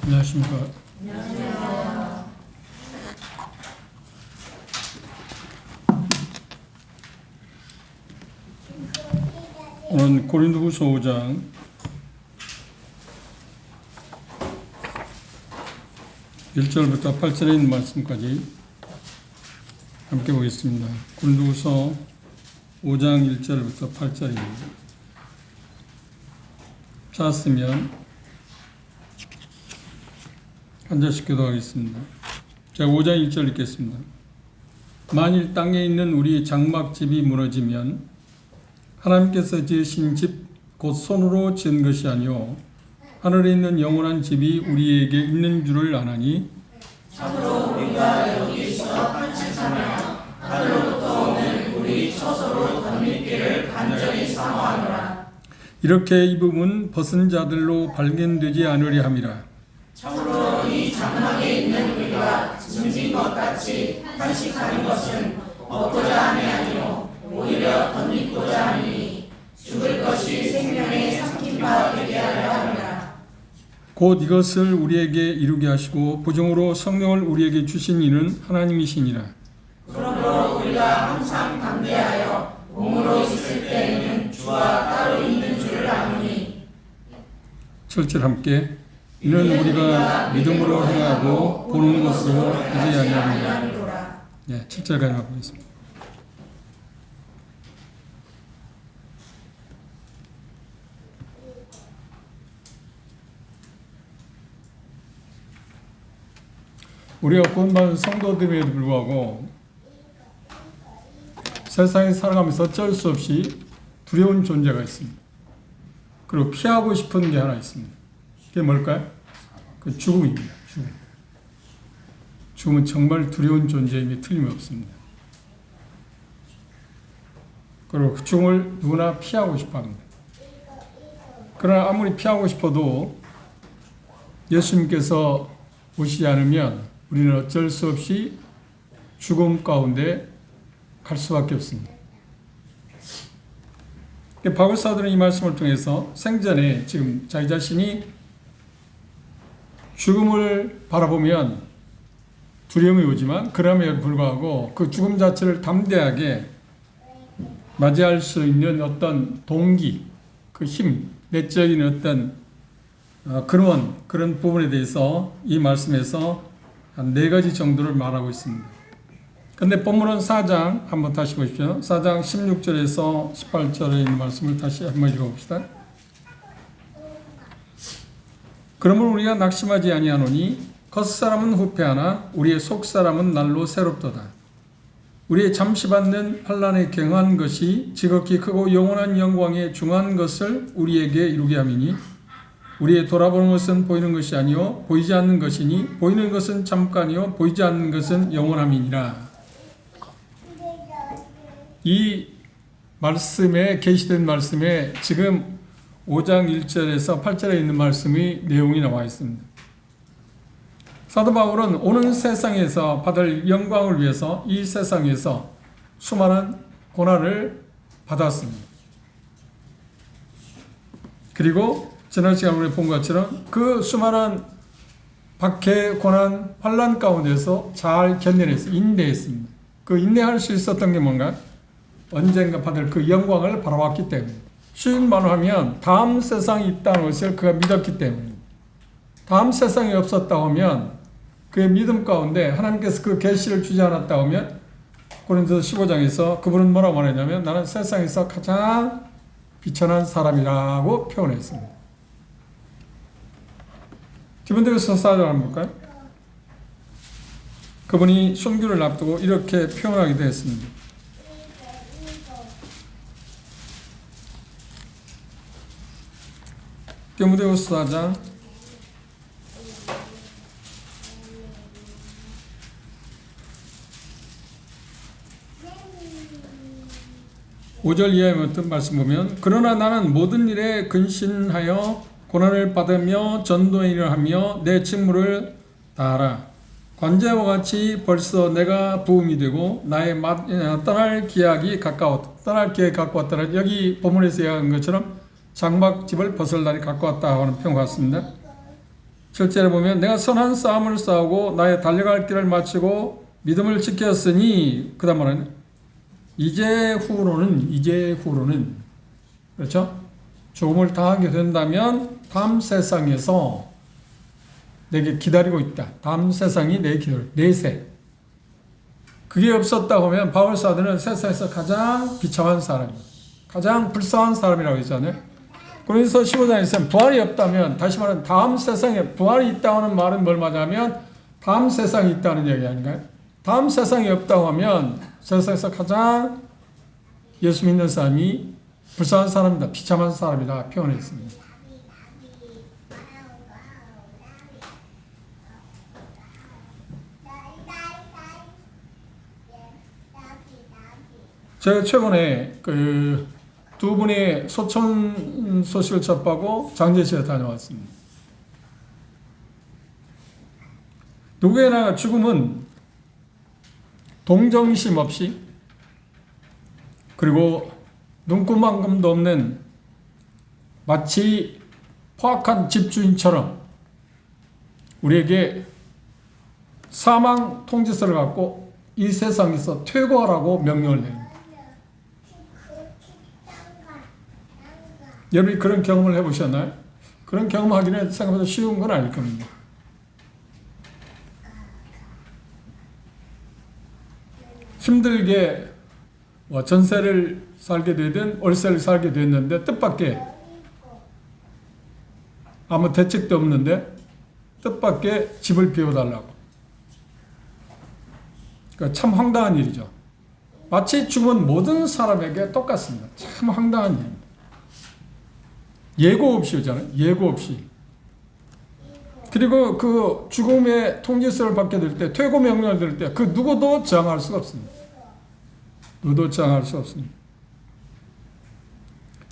안녕하십니까. 안녕하세요. 오늘 고린도후서 5장 1절부터 8절에 있는 말씀까지 함께 보겠습니다. 고린도후서 5장 1절부터 8절입니다. 찾았으면 한 절씩 기도하겠습니다. 제가 5장 1절 읽겠습니다. 만일 땅에 있는 우리 장막집이 무너지면 하나님께서 지으신 집 곧 손으로 지은 것이 아니요 하늘에 있는 영원한 집이 우리에게 있는 줄을 아나니 참으로 우리가 여기서 한식하며 하늘로부터 오는 우리 처소로 덧입기를 간절히 사모하노라. 이렇게 입음은 벗은 자들로 발견되지 않으려 함이라. 참으로 이 장막에 있는 우리가 짐진 것 같이 한식하는 것은 먹고자 함이 아니요 오히려 덧입고자 하니 죽을 것이 생명의 삼킨 바 되게 하려 함이라. 곧 이것을 우리에게 이루게 하시고 부정으로 성령을 우리에게 주신 이는 하나님이시니라. 그러므로 우리가 항상 담대하여 몸으로 있을 때에는 주와 따로 있는 줄을 아노니. 7절 함께 이는 우리가 믿음으로 행하고 보는 것으로 하지 아니하느니라. 7절까지 보겠습니다. 우리가 구원받은 성도들임에도 불구하고 세상에 살아가면서 어쩔 수 없이 두려운 존재가 있습니다. 그리고 피하고 싶은 게 하나 있습니다. 그게 뭘까요? 그 죽음입니다. 죽음. 죽음은 정말 두려운 존재임이 틀림없습니다. 그리고 그 죽음을 누구나 피하고 싶어 합니다. 그러나 아무리 피하고 싶어도 예수님께서 오시지 않으면 우리는 어쩔 수 없이 죽음 가운데 갈 수밖에 없습니다. 바울 사도는 이 말씀을 통해서 생전에 지금 자기 자신이 죽음을 바라보면 두려움이 오지만 그럼에도 불구하고 그 죽음 자체를 담대하게 맞이할 수 있는 어떤 동기, 그 힘, 내적인 어떤 그런 부분에 대해서 이 말씀에서 한 4가지 정도를 말하고 있습니다. 근데 본문은 4장 한번 다시 보십시오. 4장 16절에서 18절에 있는 말씀을 다시 한번 읽어봅시다. 그러므로 우리가 낙심하지 아니하노니 겉사람은 후패하나 우리의 속사람은 날로 새롭도다. 우리의 잠시 받는 환난에 경한 것이 지극히 크고 영원한 영광에 중한 것을 우리에게 이루게 함이니 우리의 돌아보는 것은 보이는 것이 아니요 보이지 않는 것이니 보이는 것은 잠깐이요 보이지 않는 것은 영원함이니라. 이 말씀에 계시된 말씀에 지금 5장 1절에서 8절에 있는 말씀의 내용이 나와 있습니다. 사도 바울은 오는 세상에서 받을 영광을 위해서 이 세상에서 수많은 고난을 받았습니다. 그리고 지난 시간에 우리 본 것처럼 그 수많은 박해, 고난, 환난 가운데서 잘 견뎌냈습니다. 인내했습니다. 그 인내할 수 있었던 게 뭔가? 언젠가 받을 그 영광을 바라봤기 때문입니다. 쉬운 말로 하면 다음 세상이 있다는 것을 그가 믿었기 때문입니다. 다음 세상이 없었다고 하면 그의 믿음 가운데 하나님께서 그 계시를 주지 않았다고 하면 고린도서 15장에서 그분은 뭐라고 말했냐면 나는 세상에서 가장 비천한 사람이라고 표현했습니다. 디모데후서 4장 한번 볼까요? 그분이 순교를 앞두고 이렇게 표현하기도 했습니다. 디모데후서 4장 5절 이하의 어떤 말씀 보면 그러나 나는 모든 일에 근신하여 고난을 받으며 전도의 일을 하며 내 직무를 다하라. 관제와 같이 벌써 내가 부음이 되고 나의 떠날 기약이 가까웠다. 여기 본문에서 이야기한 것처럼 장막집을 벗을 날이 가까웠다 하는 표현 같습니다. 실제로 보면 내가 선한 싸움을 싸우고 나의 달려갈 길을 마치고 믿음을 지켰으니 그 다음 말하는 이제 후로는 그렇죠? 죽음을 당하게 된다면 다음 세상에서 내게 기다리고 있다. 다음 세상이 내게 기다려. 내세. 그게 없었다 보면 바울 사도는 세상에서 가장 비참한 사람이에요. 가장 불쌍한 사람이라고 했잖아요. 고린도서 15장에서는 부활이 없다면, 다시 말하면 다음 세상에 부활이 있다는 말은 뭘 말하냐면 다음 세상이 있다는 얘기 아닌가요? 다음 세상이 없다고 하면 세상에서 가장 예수 믿는 사람이 불쌍한 사람이다, 비참한 사람이다 표현했습니다. 제가 최근에 그 두 분의 소천 소식을 접하고 장제시에 다녀왔습니다. 누구에나 죽음은 동정심 없이 그리고 눈구멍금도 없는 마치 포악한 집주인처럼 우리에게 사망 통지서를 갖고 이 세상에서 퇴거하라고 명령을 내립니다. 여러분이 그런 경험을 해보셨나요? 그런 경험하기는 생각보다 쉬운 건 아닐 겁니다. 힘들게 전세를 살게 되든 월세를 살게 됐는데 뜻밖의 아무 대책도 없는데 뜻밖의 집을 비워달라고. 그러니까 참 황당한 일이죠. 마치 죽은 모든 사람에게 똑같습니다. 참 황당한 일입니다. 예고 없이 오잖아요. 예고 없이. 그리고 그 죽음의 통지서를 받게 될 때, 퇴고 명령을 들을 때 그 누구도 저항할 수가 없습니다. 누구도 저항할 수 없습니다.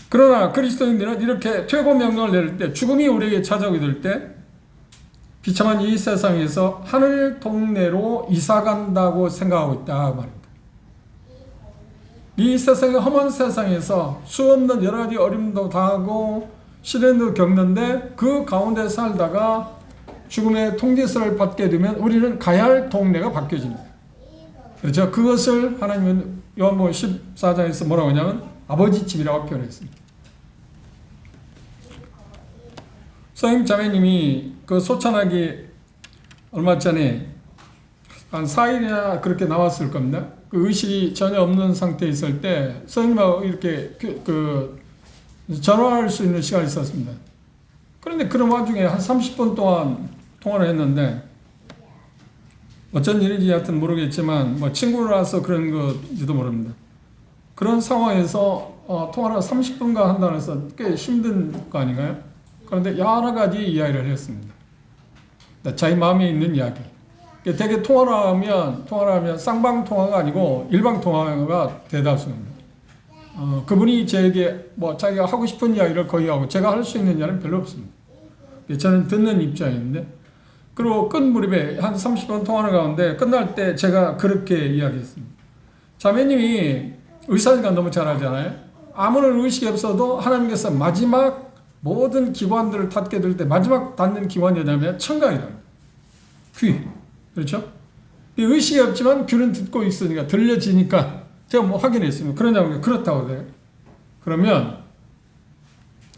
그러나 그리스도인들은 이렇게 퇴고 명령을 내릴 때, 죽음이 우리에게 찾아오게 될 때 비참한 이 세상에서 하늘 동네로 이사간다고 생각하고 있다 말입니다. 이 세상의 험한 세상에서 수없는 여러 가지 어림도 당하고 시련도 겪는데 그 가운데 살다가 죽음의 통지서를 받게 되면 우리는 가야 할 동네가 바뀌어집니다. 그렇죠? 그것을 하나님은 요한복음 14장에서 뭐라고 하냐면 아버지 집이라고 표현했습니다. 선생님 자매님이 그 소천하기 얼마 전에 한 4일이나 그렇게 나왔을 겁니다. 그 의식이 전혀 없는 상태에 있을 때 선생님하고 이렇게 전화할 수 있는 시간이 있었습니다. 그런데 그런 와중에 한 30분 동안 통화를 했는데 어쩐 일인지 하여튼 모르겠지만 뭐 친구라서 그런 건지도 모릅니다. 그런 상황에서 통화를 30분간 한다고 해서 꽤 힘든 거 아닌가요? 그런데 여러 가지 이야기를 했습니다. 자기 마음에 있는 이야기. 되게 통화를 하면 쌍방 통화가 아니고 일방 통화가 대다수입니다. 그분이 저에게 뭐 자기가 하고 싶은 이야기를 거의 하고 제가 할 수 있는 이야기는 별로 없습니다. 저는 듣는 입장인데, 그리고 끝 무렵에 한 30분 통화를 가운데 끝날 때 제가 그렇게 이야기했습니다. 자매님이 의사니까 너무 잘 알잖아요. 아무런 의식이 없어도 하나님께서 마지막 모든 기관들을 닫게 될 때 마지막 닫는 기관이 뭐냐면 청각이다. 귀. 그렇죠? 의식이 없지만 귀는 듣고 있으니까 들려지니까 제가 뭐 확인했습니다. 그러냐고 그렇다고 그래요. 그러면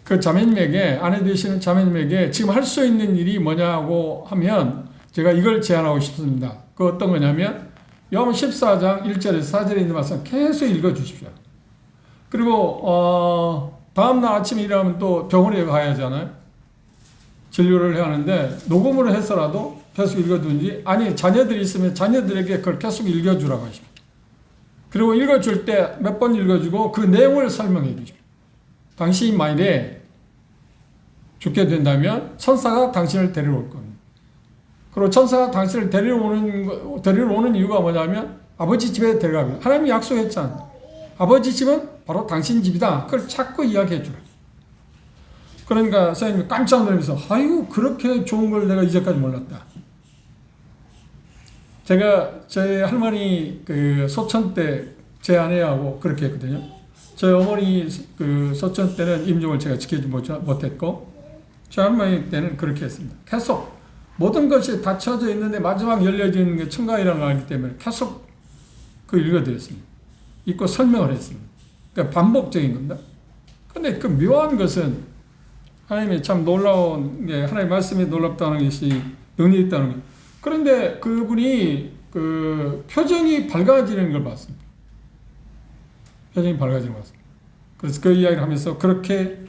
그 자매님에게, 아내 되시는 자매님에게 지금 할 수 있는 일이 뭐냐고 하면 제가 이걸 제안하고 싶습니다. 그 어떤 거냐면 요한복음 14장 1절에서 4절에 있는 말씀 계속 읽어주십시오. 그리고 다음날 아침에 일어나면 또 병원에 가야 하잖아요. 진료를 해야 하는데 녹음을 해서라도 계속 읽어두는지, 아니 자녀들이 있으면 자녀들에게 그걸 계속 읽어주라고 하십니다. 그리고 읽어줄 때 몇 번 읽어주고 그 내용을 설명해 주십니다. 당신이 만일에 죽게 된다면 천사가 당신을 데리러 올 겁니다. 그리고 천사가 당신을 데리러 오는 이유가 뭐냐면 아버지 집에 데려갑니다. 하나님이 약속했잖아요. 아버지 집은 바로 당신 집이다. 그걸 자꾸 이야기해 주라. 그러니까 선생님이 깜짝 놀라면서 아이고 그렇게 좋은 걸 내가 이제까지 몰랐다. 제가 제 할머니 그 소천 때 제 아내하고 그렇게 했거든요. 저희 어머니 그 소천 때는 임종을 제가 지키지 못했고 제할머니 때는 그렇게 했습니다. 계속 모든 것이 닫혀져 있는데 마지막 열려지는 게 천가이라는 걸 알기 때문에 계속 그 읽어드렸습니다. 읽고 설명을 했습니다. 그러니까 반복적인 겁니다. 근데 그 묘한 것은 하나님의 참 놀라운 게 하나님의 말씀이 놀랍다는 것이 능력이 있다는 것. 그런데 그분이 그 표정이 밝아지는 걸 봤습니다. 표정이 밝아지는 걸 봤습니다. 그래서 그 이야기를 하면서 그렇게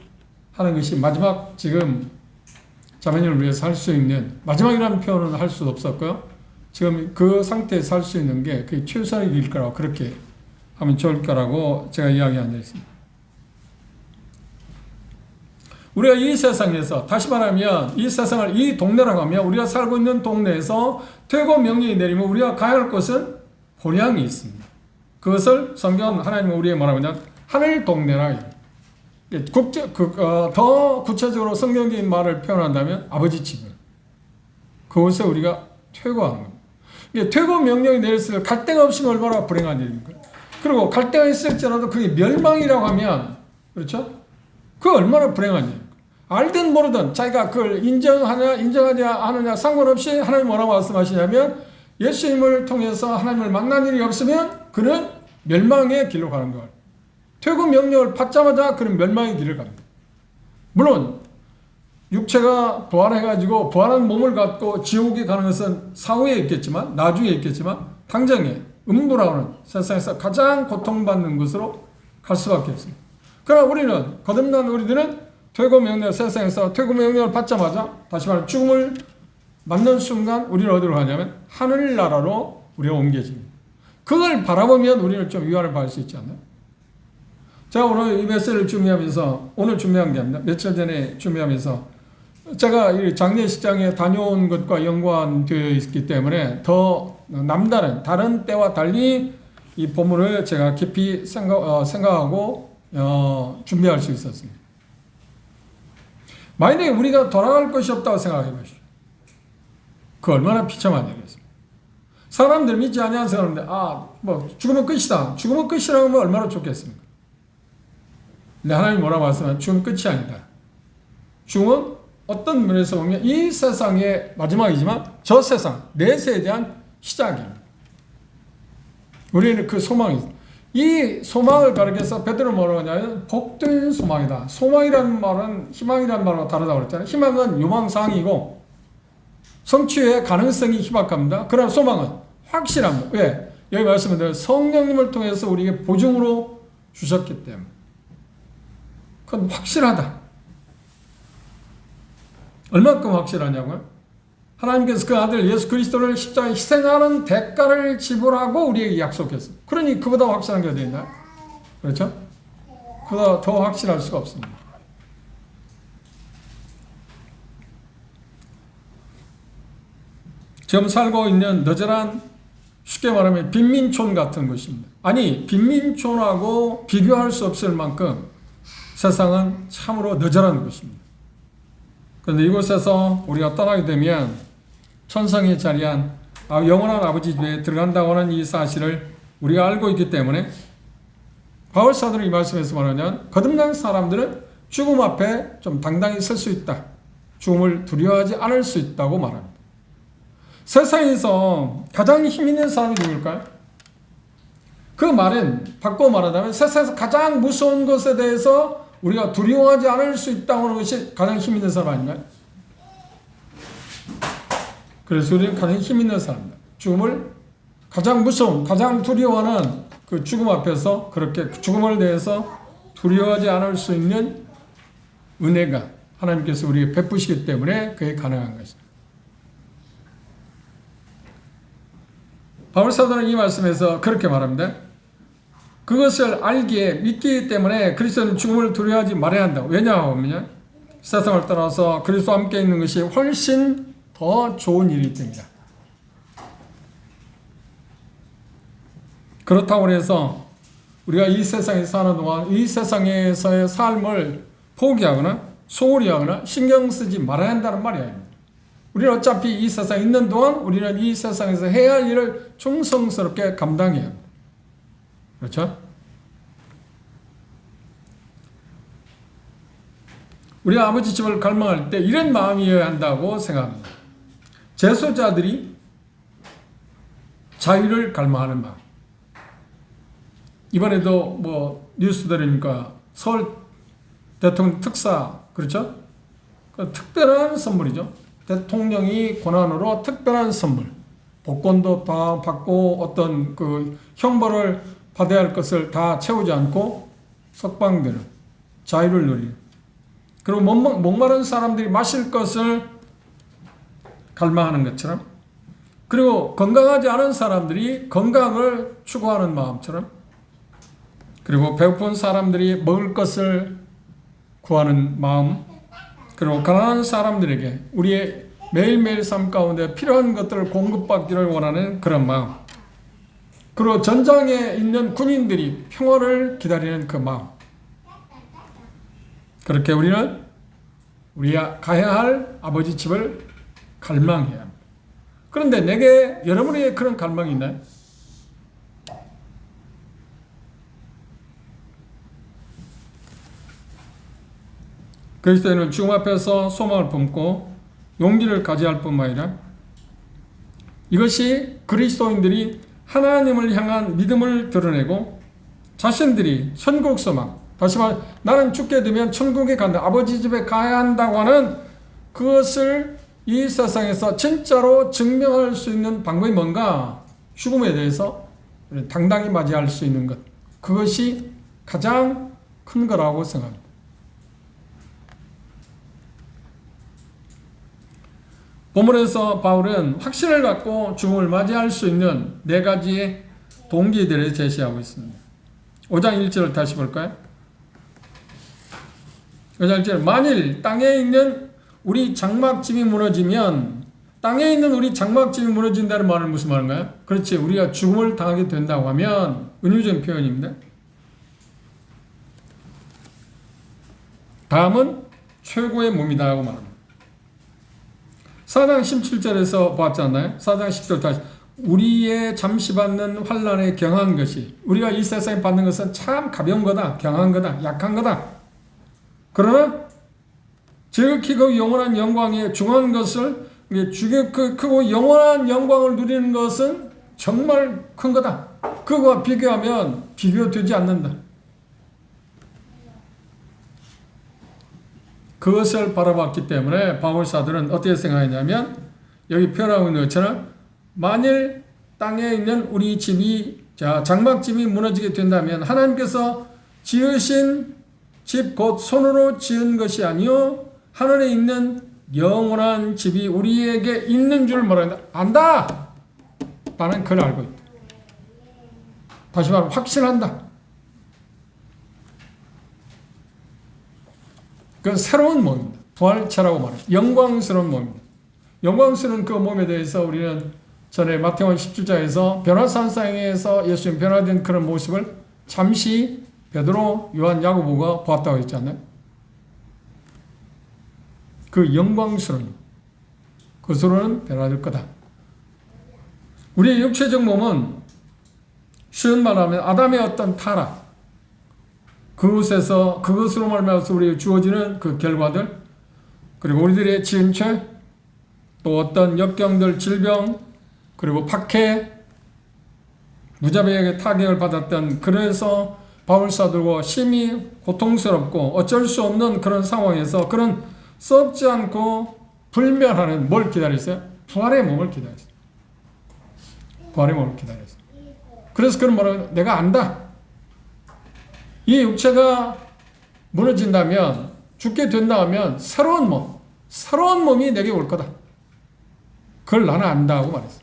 하는 것이 마지막 지금 자매님을 위해서 할 수 있는 마지막이라는 표현은 할 수 없었고요. 지금 그 상태에서 할 수 있는 게 그게 최선의 길일 거라고 그렇게 하면 좋을 거라고 제가 이야기한 적이 있습니다. 우리가 이 세상에서 다시 말하면 이 세상을 이 동네라고 하면 우리가 살고 있는 동네에서 퇴거 명령이 내리면 우리가 가야 할 곳은 본향이 있습니다. 그것을 성경은 하나님은 우리의 뭐라고 하냐 하늘 동네라. 더 구체적으로 성경적인 말을 표현한다면 아버지 집을 그곳에 우리가 퇴거하는 겁니다. 퇴거 명령이 내렸을 때 갈 데가 없으면 얼마나 불행한 일입니까? 그리고 갈 데가 있을지라도 그게 멸망이라고 하면 그렇죠? 그 얼마나 불행한 일입니까? 알든 모르든 자기가 그걸 인정하냐 인정하지 않느냐 상관없이 하나님 뭐라고 말씀하시냐면 예수님을 통해서 하나님을 만난 일이 없으면 그는 멸망의 길로 가는 거예요. 퇴거 명령을 받자마자 그는 멸망의 길을 갑니다. 물론 육체가 부활해가지고 부활한 몸을 갖고 지옥에 가는 것은 사후에 있겠지만 나중에 있겠지만 당장에 음부라고 하는 세상에서 가장 고통받는 곳으로 갈 수밖에 없습니다. 그러나 우리는 거듭난 우리들은 퇴거 명령 세상에서 퇴거 명령을 받자마자 다시 말해 죽음을 맞는 순간 우리는 어디로 가냐면 하늘나라로 우리가 옮겨집니다. 그걸 바라보면 우리는 좀 위안을 받을 수 있지 않나요? 제가 오늘 이 메시지를 준비하면서 오늘 준비한 게 아닙니다. 며칠 전에 준비하면서 제가 이 장례식장에 다녀온 것과 연관되어 있기 때문에 더 남다른 다른 때와 달리 이 본문을 제가 깊이 생각하고 준비할 수 있었습니다. 만약에 우리가 돌아갈 것이 없다고 생각해 보십시오. 그 얼마나 비참한 일이었습니까? 사람들 믿지 아니하는 사람인데 뭐 죽으면 끝이다. 죽으면 끝이라고 하면 얼마나 좋겠습니까? 근데 하나님 뭐라고 말씀하면 죽음은 끝이 아니다. 죽음은 어떤 면에서 보면 이 세상의 마지막이지만 저 세상, 내세에 대한 시작입니다. 우리는 그 소망이 있습니다. 이 소망을 가리켜서 베드로 뭐라고 하냐면 복된 소망이다. 소망이라는 말은 희망이라는 말과 다르다고 그랬잖아요. 희망은 요망상이고 성취의 가능성이 희박합니다. 그러나 소망은 확실합니다. 왜? 여기 말씀은 대로 성령님을 통해서 우리에게 보증으로 주셨기 때문에 그건 확실하다. 얼마큼 확실하냐고요? 하나님께서 그 아들 예수 그리스도를 십자가에 희생하는 대가를 지불하고 우리에게 약속했어요. 그러니 그보다 확실한 게 어디 있나요? 그렇죠? 그보다 더 확실할 수가 없습니다. 지금 살고 있는 너절한 쉽게 말하면 빈민촌 같은 것입니다. 아니 빈민촌하고 비교할 수 없을 만큼 세상은 참으로 너절한 것입니다. 그런데 이곳에서 우리가 떠나게 되면 천성에 자리한 영원한 아버지 집에 들어간다고 하는 이 사실을 우리가 알고 있기 때문에 바울 사도는 이 말씀에서 말하면 거듭난 사람들은 죽음 앞에 좀 당당히 설 수 있다. 죽음을 두려워하지 않을 수 있다고 말합니다. 세상에서 가장 힘 있는 사람이 누굴까요? 그 말은 바꿔 말하자면 세상에서 가장 무서운 것에 대해서 우리가 두려워하지 않을 수 있다고 하는 것이 가장 힘 있는 사람 아닌가요? 그래서 우리는 가장 힘 있는 사람입니다. 죽음을 가장 무서운, 가장 두려워하는 그 죽음 앞에서 그렇게 죽음을 대해서 두려워하지 않을 수 있는 은혜가 하나님께서 우리에게 베푸시기 때문에 그게 가능한 것입니다. 바울 사도는 이 말씀에서 그렇게 말합니다. 그것을 알기에 믿기 때문에 그리스도는 죽음을 두려워하지 말아야 한다. 왜냐하면 세상을 떠나서 그리스도와 함께 있는 것이 훨씬 더 좋은 일이 됩니다. 그렇다고 해서 우리가 이 세상에 사는 동안 이 세상에서의 삶을 포기하거나 소홀히 하거나 신경 쓰지 말아야 한다는 말이 아닙니다. 우리는 어차피 이 세상에 있는 동안 우리는 이 세상에서 해야 할 일을 충성스럽게 감당해야 합니다. 그렇죠? 우리 아버지 집을 갈망할 때 이런 마음이어야 한다고 생각합니다. 재소자들이 자유를 갈망하는 마음. 이번에도 뭐 뉴스 들으니까 서울 대통령 특사, 그렇죠? 그 특별한 선물이죠. 대통령이 권한으로 특별한 선물, 복권도 다 받고 어떤 그 형벌을 받아야 할 것을 다 채우지 않고 석방되는 자유를 누리는. 그리고 목마른 사람들이 마실 것을 갈망하는 것처럼, 그리고 건강하지 않은 사람들이 건강을 추구하는 마음처럼, 그리고 배고픈 사람들이 먹을 것을 구하는 마음, 그리고 가난한 사람들에게 우리의 매일매일 삶 가운데 필요한 것들을 공급받기를 원하는 그런 마음, 그리고 전장에 있는 군인들이 평화를 기다리는 그 마음. 그렇게 우리는 우리가 가야 할 아버지 집을 갈망해야 합니다. 그런데 내게 여러분에게 그런 갈망이 있나요? 그리스도인은 죽음 앞에서 소망을 품고 용기를 가져야 할 뿐만 아니라 이것이 그리스도인들이 하나님을 향한 믿음을 드러내고 자신들이 천국 소망, 다시 말해 나는 죽게 되면 천국에 간다, 아버지 집에 가야 한다고 하는 그것을 이 세상에서 진짜로 증명할 수 있는 방법이 뭔가? 죽음에 대해서 당당히 맞이할 수 있는 것, 그것이 가장 큰 거라고 생각합니다. 본문에서 바울은 확신을 갖고 죽음을 맞이할 수 있는 4가지의 동기들을 제시하고 있습니다. 5장 1절을 다시 볼까요? 5장 1절, 만일 땅에 있는 우리 장막집이 무너지면, 땅에 있는 우리 장막집이 무너진다는 말은 무슨 말인가요? 그렇지, 우리가 죽음을 당하게 된다고 하면, 은유적인 표현입니다. 다음은 최고의 몸이다 하고 말합니다. 4장 17절에서 보았잖아요. 4장 10절 다시, 우리의 잠시 받는 환난에 경한 것이, 우리가 이 세상에 받는 것은 참 가벼운 거다, 경한 거다, 약한 거다. 그러나 지극히 그 영원한 영광에 중한 것을, 크고 영원한 영광을 누리는 것은 정말 큰 거다. 그거와 비교하면 비교되지 않는다. 그것을 바라봤기 때문에 바울사들은 어떻게 생각했냐면, 여기 표현하고 있는 것처럼 만일 땅에 있는 우리 집이, 장막집이 무너지게 된다면 하나님께서 지으신 집 곧 손으로 지은 것이 아니요 하늘에 있는 영원한 집이 우리에게 있는 줄 뭐라 안다. 나는 그걸 알고 있다. 다시 말하면 확신한다. 그 새로운 몸입니다. 부활체라고 말해요. 영광스러운 몸입니다. 영광스러운 그 몸에 대해서 우리는 전에 마태복음 17장에서 변화산상에서 예수님 변화된 그런 모습을 잠시 베드로, 요한, 야고보가 보았다고 했잖아요. 그 영광스러운 그것으로는 변화될 거다. 우리의 육체적 몸은 쉬운 말하면 아담의 어떤 타락, 그것으로 말미암아서 우리에게 주어지는 그 결과들, 그리고 우리들의 지은 죄, 또 어떤 역경들, 질병, 그리고 박해, 무자비하게 타격을 받았던, 그래서 바울사들과 심히 고통스럽고 어쩔 수 없는 그런 상황에서 그런 썩지 않고 불멸하는 뭘 기다렸어요? 부활의 몸을 기다렸어요. 부활의 몸을 기다렸어요. 그래서 그런 뭐라고, 내가 안다. 이 육체가 무너진다면, 죽게 된다면 새로운 몸이 내게 올 거다. 그걸 나는 안다 하고 말했어요.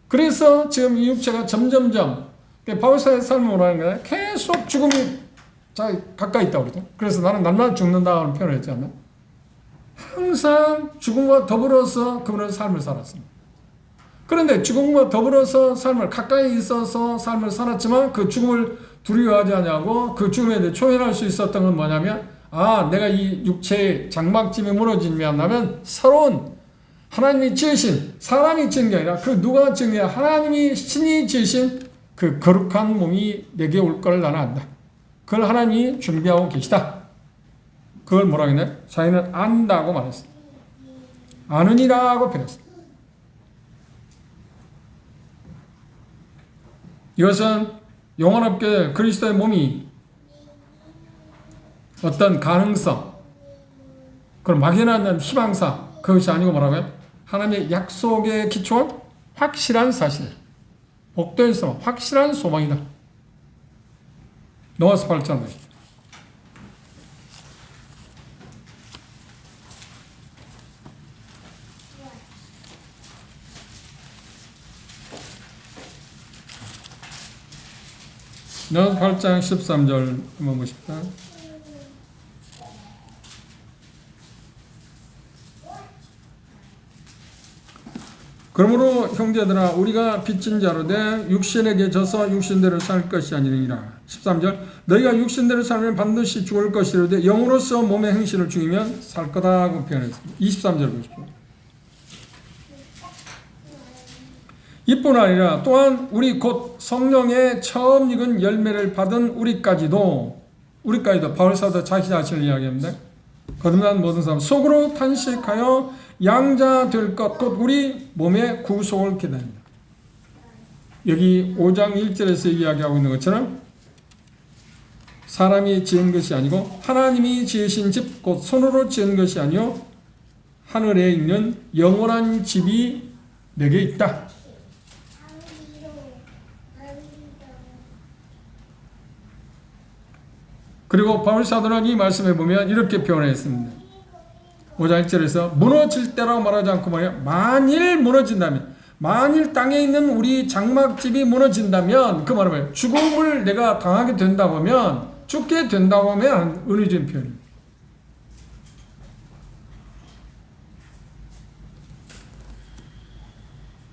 그래서 지금 이 육체가 점점점, 바울사의 삶을 하는 거예요. 계속 죽음이 가까이 있다고 그러죠. 그래서 나는 날마다 죽는다고 표현을 했잖아요. 항상 죽음과 더불어서 그분은 삶을 살았습니다. 그런데 죽음과 더불어서 삶을 가까이 있어서 삶을 살았지만 그 죽음을 두려워하지 않냐고, 그 죽음에 대해 초연할 수 있었던 건 뭐냐면, 내가 이 육체의 장막집이 무너지면 나면 새로운 하나님이 지으신, 사람이 지은 게 아니라 그 누가 지은 게 아니라 하나님이 신이 지으신 그 거룩한 몸이 내게 올 걸 나는 안다. 그걸 하나님이 준비하고 계시다. 그걸 뭐라고 했나요? 자기는 안다고 말했어요. 아느니라고 표현했어요. 이것은 영원하게 그리스도의 몸이 어떤 가능성, 그런 막연한 희망사, 그것이 아니고 뭐라고요? 하나님의 약속에 기초한 확실한 사실, 복된 소망, 확실한 소망이다. 넘어서 8절 보십시오. 넘어서 8장 13절 한번 보십시다. 그러므로 형제들아 우리가 빚진 자로 돼 육신에게 져서 육신대로 살 것이 아니니라. 13절 너희가 육신대로 살면 반드시 죽을 것이로되 영으로서 몸의 행실을 죽이면 살 거다고 표현했습니다. 23절 보십시오. 이뿐 아니라 또한 우리 곧 성령의 처음 익은 열매를 받은 우리까지도 바울사도 자기 자신을 이야기합니다. 거듭난 모든 사람 속으로 탄식하여 양자 될 것 곧 우리 몸의 구속을 기다립니다. 여기 5장 1절에서 이야기하고 있는 것처럼 사람이 지은 것이 아니고 하나님이 지으신 집 곧 손으로 지은 것이 아니요 하늘에 있는 영원한 집이 내게 있다. 그리고 바울사도는 이 말씀에 보면 이렇게 표현했습니다. 5장 1절에서 무너질 때라고 말하지 않고 말이야. 만일 무너진다면, 만일 땅에 있는 우리 장막집이 무너진다면 그 말은 뭐예요? 죽음을 내가 당하게 된다고 하면, 죽게 된다고 하면 은혜적인 표현입니다.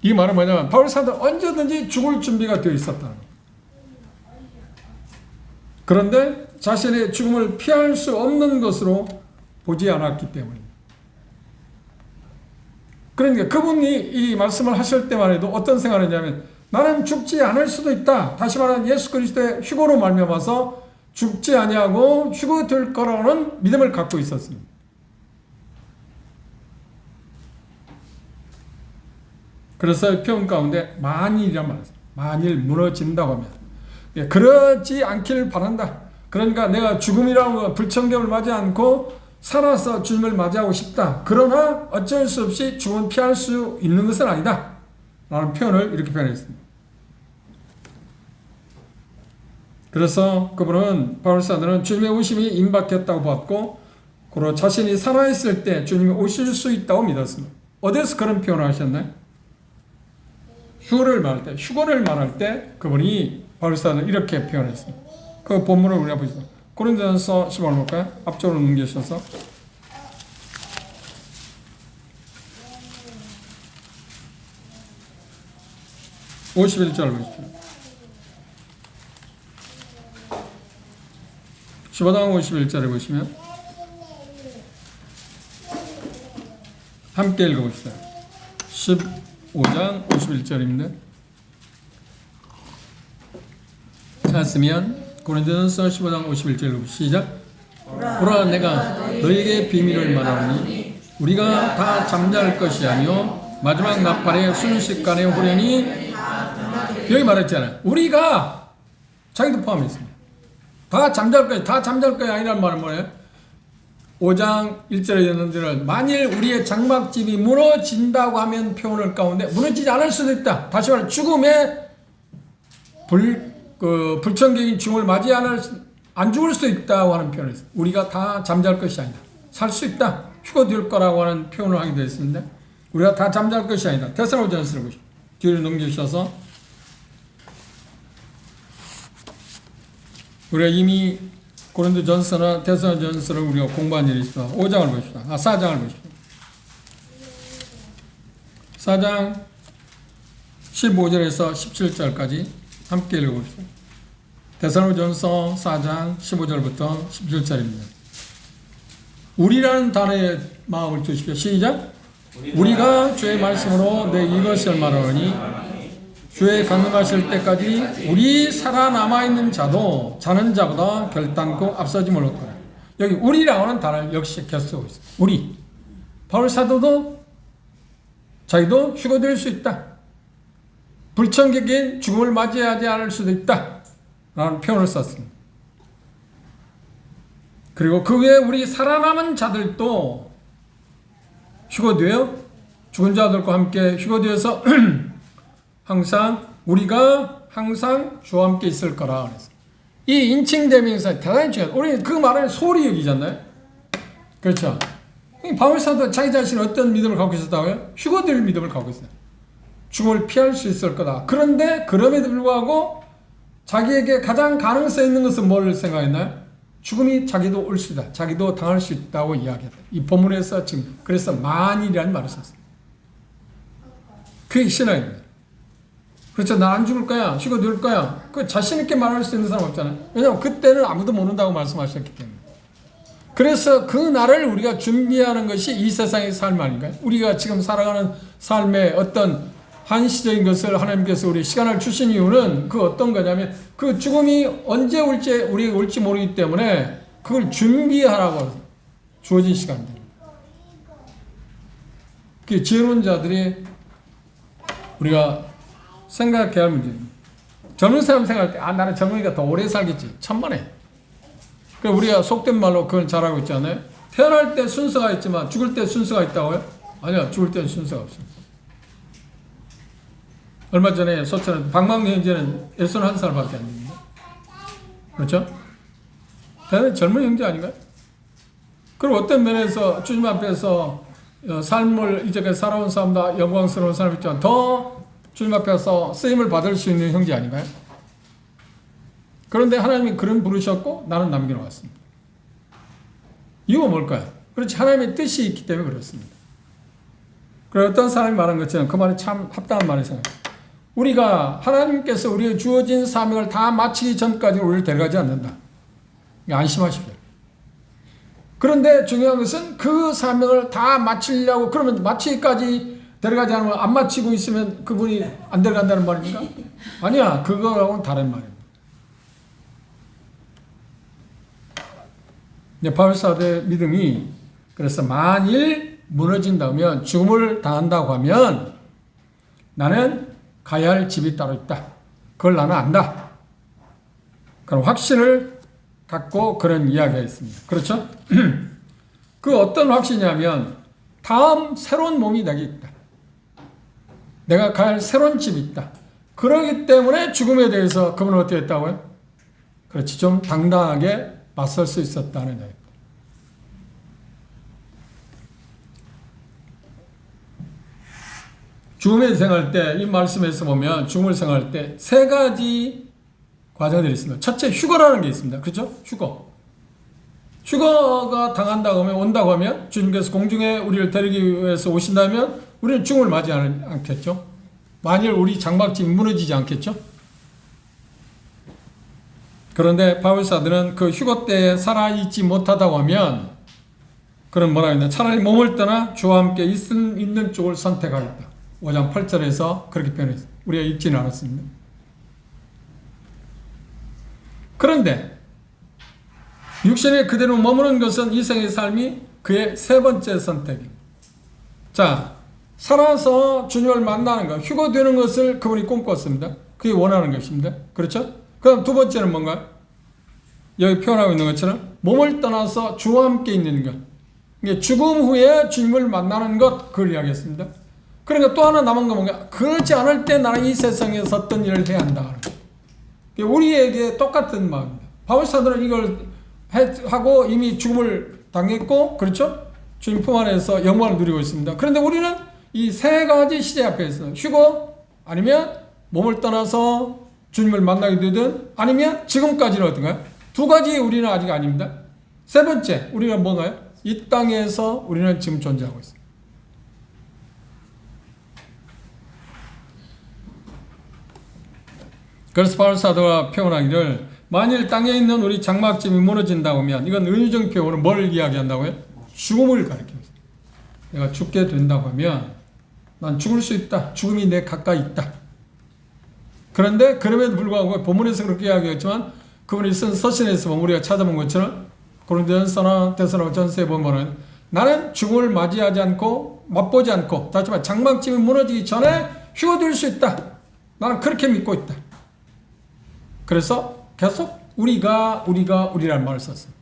이 말은 뭐냐면 바울사도 언제든지 죽을 준비가 되어 있었다는 거예요. 그런데 자신의 죽음을 피할 수 없는 것으로 보지 않았기 때문입니다. 그러니까 그분이 이 말씀을 하실 때만 해도 어떤 생각을 했냐면 나는 죽지 않을 수도 있다. 다시 말하면 예수 그리스도의 휴거로 말미암아서 죽지 아니하고 휴거될 거라는 믿음을 갖고 있었습니다. 그래서 표현 가운데 만일이란 말이에요. 만일 무너진다고 하면 그러지 않기를 바란다. 그러니까 내가 죽음이라고 불청객을 맞이 않고 살아서 주님을 맞이하고 싶다. 그러나 어쩔 수 없이 죽음은 피할 수 있는 것은 아니다. 라는 표현을 이렇게 표현했습니다. 그래서 그분은 바울사도는 주님의 오심이 임박했다고 봤고 그리고 자신이 살아있을 때 주님이 오실 수 있다고 믿었습니다. 어디서 그런 표현을 하셨나요? 휴거를 말할 때 그분이 바울사도는 이렇게 표현했습니다. 그 본문을 우리가 보시죠. 고린도전서 15를 볼까요? 앞쪽으로 넘기셔서 (51절) 보십시오. 15장 51절에 보시면 함께 읽어봅시다. 15장 51절입니다. 찾으면 고린도전서 15장 51절 시작. 보라 내가 너희에게 비밀을 말하노니 우리가 다 잠잘 것이 아니요 마지막 나팔의 순식간에 후련히 여기 말했잖아요. 우리가 자기도 포함했습니다. 다 잠잘 거야 아니란 말은 뭐예요? 5장 1절에 있는 데는 만일 우리의 장막집이 무너진다고 하면 표현을 가운데 무너지지 않을 수도 있다. 다시 말해 죽음의 불청객인 죽음을 맞이 안 죽을 수 있다고 하는 표현을 했습니다. 우리가 다 잠잘 것이 아니다. 살 수 있다. 휴거될 거라고 하는 표현을 하게 되었습니다. 우리가 다 잠잘 것이 아니다. 데살로니가전서를 보십시오. 뒤로 넘겨주셔서 우리가 이미 고린도전서나 데살로니가전서를 우리가 공부한 일이 있습니다. 5장을 보십시오. 4장을 보십시오. 4장 15절에서 17절까지 함께 읽어봅시다. 데살로니가전서 4장 15절부터 17절입니다. 우리라는 단어에 마음을 두십시오. 시작. 우리가 주의 말씀으로 내 이것을 말하노니 주의 강림하실 때까지 우리 살아남아 있는 자도 자는 자보다 결단코 앞서지 못하라. 여기 우리라고는 단어를 역시 겹쓰고 있습니다. 우리. 바울 사도도 자기도 휴거될 수 있다. 불청객인 죽음을 맞이하지 않을 수도 있다. 라는 표현을 썼습니다. 그리고 그 외에 우리 살아남은 자들도 휴거되어 죽은 자들과 함께 휴거되어서 우리가 항상 주와 함께 있을 거라 그랬어요. 이 인칭 대명사 대단히 중요해요. 우리는 그 말을 소홀히 여기잖아요. 그렇죠. 바울 사도 자기 자신은 어떤 믿음을 갖고 있었다고요? 휴거될 믿음을 갖고 있어요. 죽음을 피할 수 있을 거다. 그런데 그럼에도 불구하고 자기에게 가장 가능성 있는 것은 뭘 생각했나요? 죽음이 자기도 올 수 있다. 자기도 당할 수 있다고 이야기했다. 이 본문에서 지금 그래서 만일이라는 말을 썼어요. 그게 신앙입니다. 그렇죠. 나 안 죽을 거야. 휴거될 거야. 그 자신 있게 말할 수 있는 사람 없잖아요. 왜냐하면 그때는 아무도 모른다고 말씀하셨기 때문에. 그래서 그 날을 우리가 준비하는 것이 이 세상의 삶 아닌가요? 우리가 지금 살아가는 삶의 어떤 한시적인 것을 하나님께서 우리 시간을 주신 이유는 그 어떤 거냐면 그 죽음이 언제 우리에게 올지 모르기 때문에 그걸 준비하라고 주어진 시간들. 그 지혜로운 자들이 우리가 생각해야 할 문제입니다. 젊은 사람 생각할 때 나는 젊으니까 더 오래 살겠지. 천만에. 그러니까 우리가 속된 말로 그걸 잘 알고 있잖아요. 태어날 때 순서가 있지만 죽을 때 순서가 있다고요? 아니요. 죽을 때는 순서가 없습니다. 얼마 전에 소천은 방망리 형제는 61살밖에 안 됩니다. 그렇죠? 대단히 젊은 형제 아닌가요? 그리고 어떤 면에서 주님 앞에서 삶을 이제까지 살아온 사람다 영광스러운 사람이 있지만 더 주님 앞에서 쓰임을 받을 수 있는 형제 아닌가요? 그런데 하나님이 그런 부르셨고 나는 남겨놓았습니다. 이유가 뭘까요? 그렇지 하나님의 뜻이 있기 때문에 그렇습니다. 그리고 어떤 사람이 말한 것처럼 그 말이 참 합당한 말이 생각합니다. 우리가 하나님께서 우리의 주어진 사명을 다 마치기 전까지 우리를 데려가지 않는다. 안심하십시오. 그런데 중요한 것은 그 사명을 다 마치려고 그러면 마치기까지 데려가지 않으면 안 마치고 있으면 그분이 안 데려간다는 말입니까? 아니야. 그거하고는 다른 말입니다. 바울 사도의 믿음이 그래서 만일 무너진다면 죽음을 당한다고 하면 나는 가야 할 집이 따로 있다. 그걸 나는 안다. 그런 확신을 갖고 그런 이야기가 있습니다. 그렇죠? 그 어떤 확신이냐면 다음 새로운 몸이 내게 있다. 내가 가야 할 새로운 집이 있다. 그러기 때문에 죽음에 대해서 그분은 어떻게 했다고요? 그렇지. 좀 당당하게 맞설 수 있었다는 얘기입니다. 죽음을 생각할 때, 이 말씀에서 보면 죽음을 생각할 때 세 가지 과정들이 있습니다. 첫째, 휴거라는 게 있습니다. 그렇죠? 휴거. 휴거가 당한다고 하면, 온다고 하면, 주님께서 공중에 우리를 데리기 위해서 오신다면, 우리는 죽음을 맞이하지 않겠죠? 만일 우리 장막집이 무너지지 않겠죠? 그런데 바울사들은 그 휴거 때에 살아있지 못하다고 하면, 그런 뭐라 했나? 차라리 몸을 떠나 주와 함께 있는 쪽을 선택하겠다. 5장 8절에서 그렇게 표현했어요. 우리가 읽지는 않았습니다. 그런데 육신에 그대로 머무는 것은 이생의 삶이 그의 세 번째 선택입니다. 자, 살아서 주님을 만나는 것, 휴거되는 것을 그분이 꿈꿨습니다. 그게 원하는 것입니다. 그렇죠? 그럼 두 번째는 뭔가? 여기 표현하고 있는 것처럼 몸을 떠나서 주와 함께 있는 것. 이게 죽음 후에 주님을 만나는 것, 그걸 이야기했습니다. 그러니까 또 하나 남은 건 뭔가? 그렇지 않을 때 나는 이 세상에서 어떤 일을 해야 한다. 우리에게 똑같은 마음입니다. 바울사들은 이걸 하고 이미 죽음을 당했고, 그렇죠? 주님 품 안에서 영광을 누리고 있습니다. 그런데 우리는 이 세 가지 시제 앞에서 휴거, 아니면 몸을 떠나서 주님을 만나게 되든, 아니면 지금까지는 어떤가요? 두 가지 우리는 아직 아닙니다. 세 번째, 우리는 뭔가요? 이 땅에서 우리는 지금 존재하고 있습니다. 그래서 바울 사도가 표현하기를 만일 땅에 있는 우리 장막집이 무너진다고 하면 이건 은유적 표현으로 뭘 이야기한다고요? 죽음을 가리킵니다. 내가 죽게 된다고 하면 난 죽을 수 있다. 죽음이 내 가까이 있다. 그런데 그럼에도 불구하고 본문에서 그렇게 이야기했지만 그분이 쓴 서신에서 보면 우리가 찾아본 것처럼 고린도전서나 데살로니가전서에 보면은 나는 죽음을 맞이하지 않고 맛보지 않고 다시 말해 장막집이 무너지기 전에 휴거될 수 있다. 나는 그렇게 믿고 있다. 그래서 계속 우리라는 말을 썼습니다.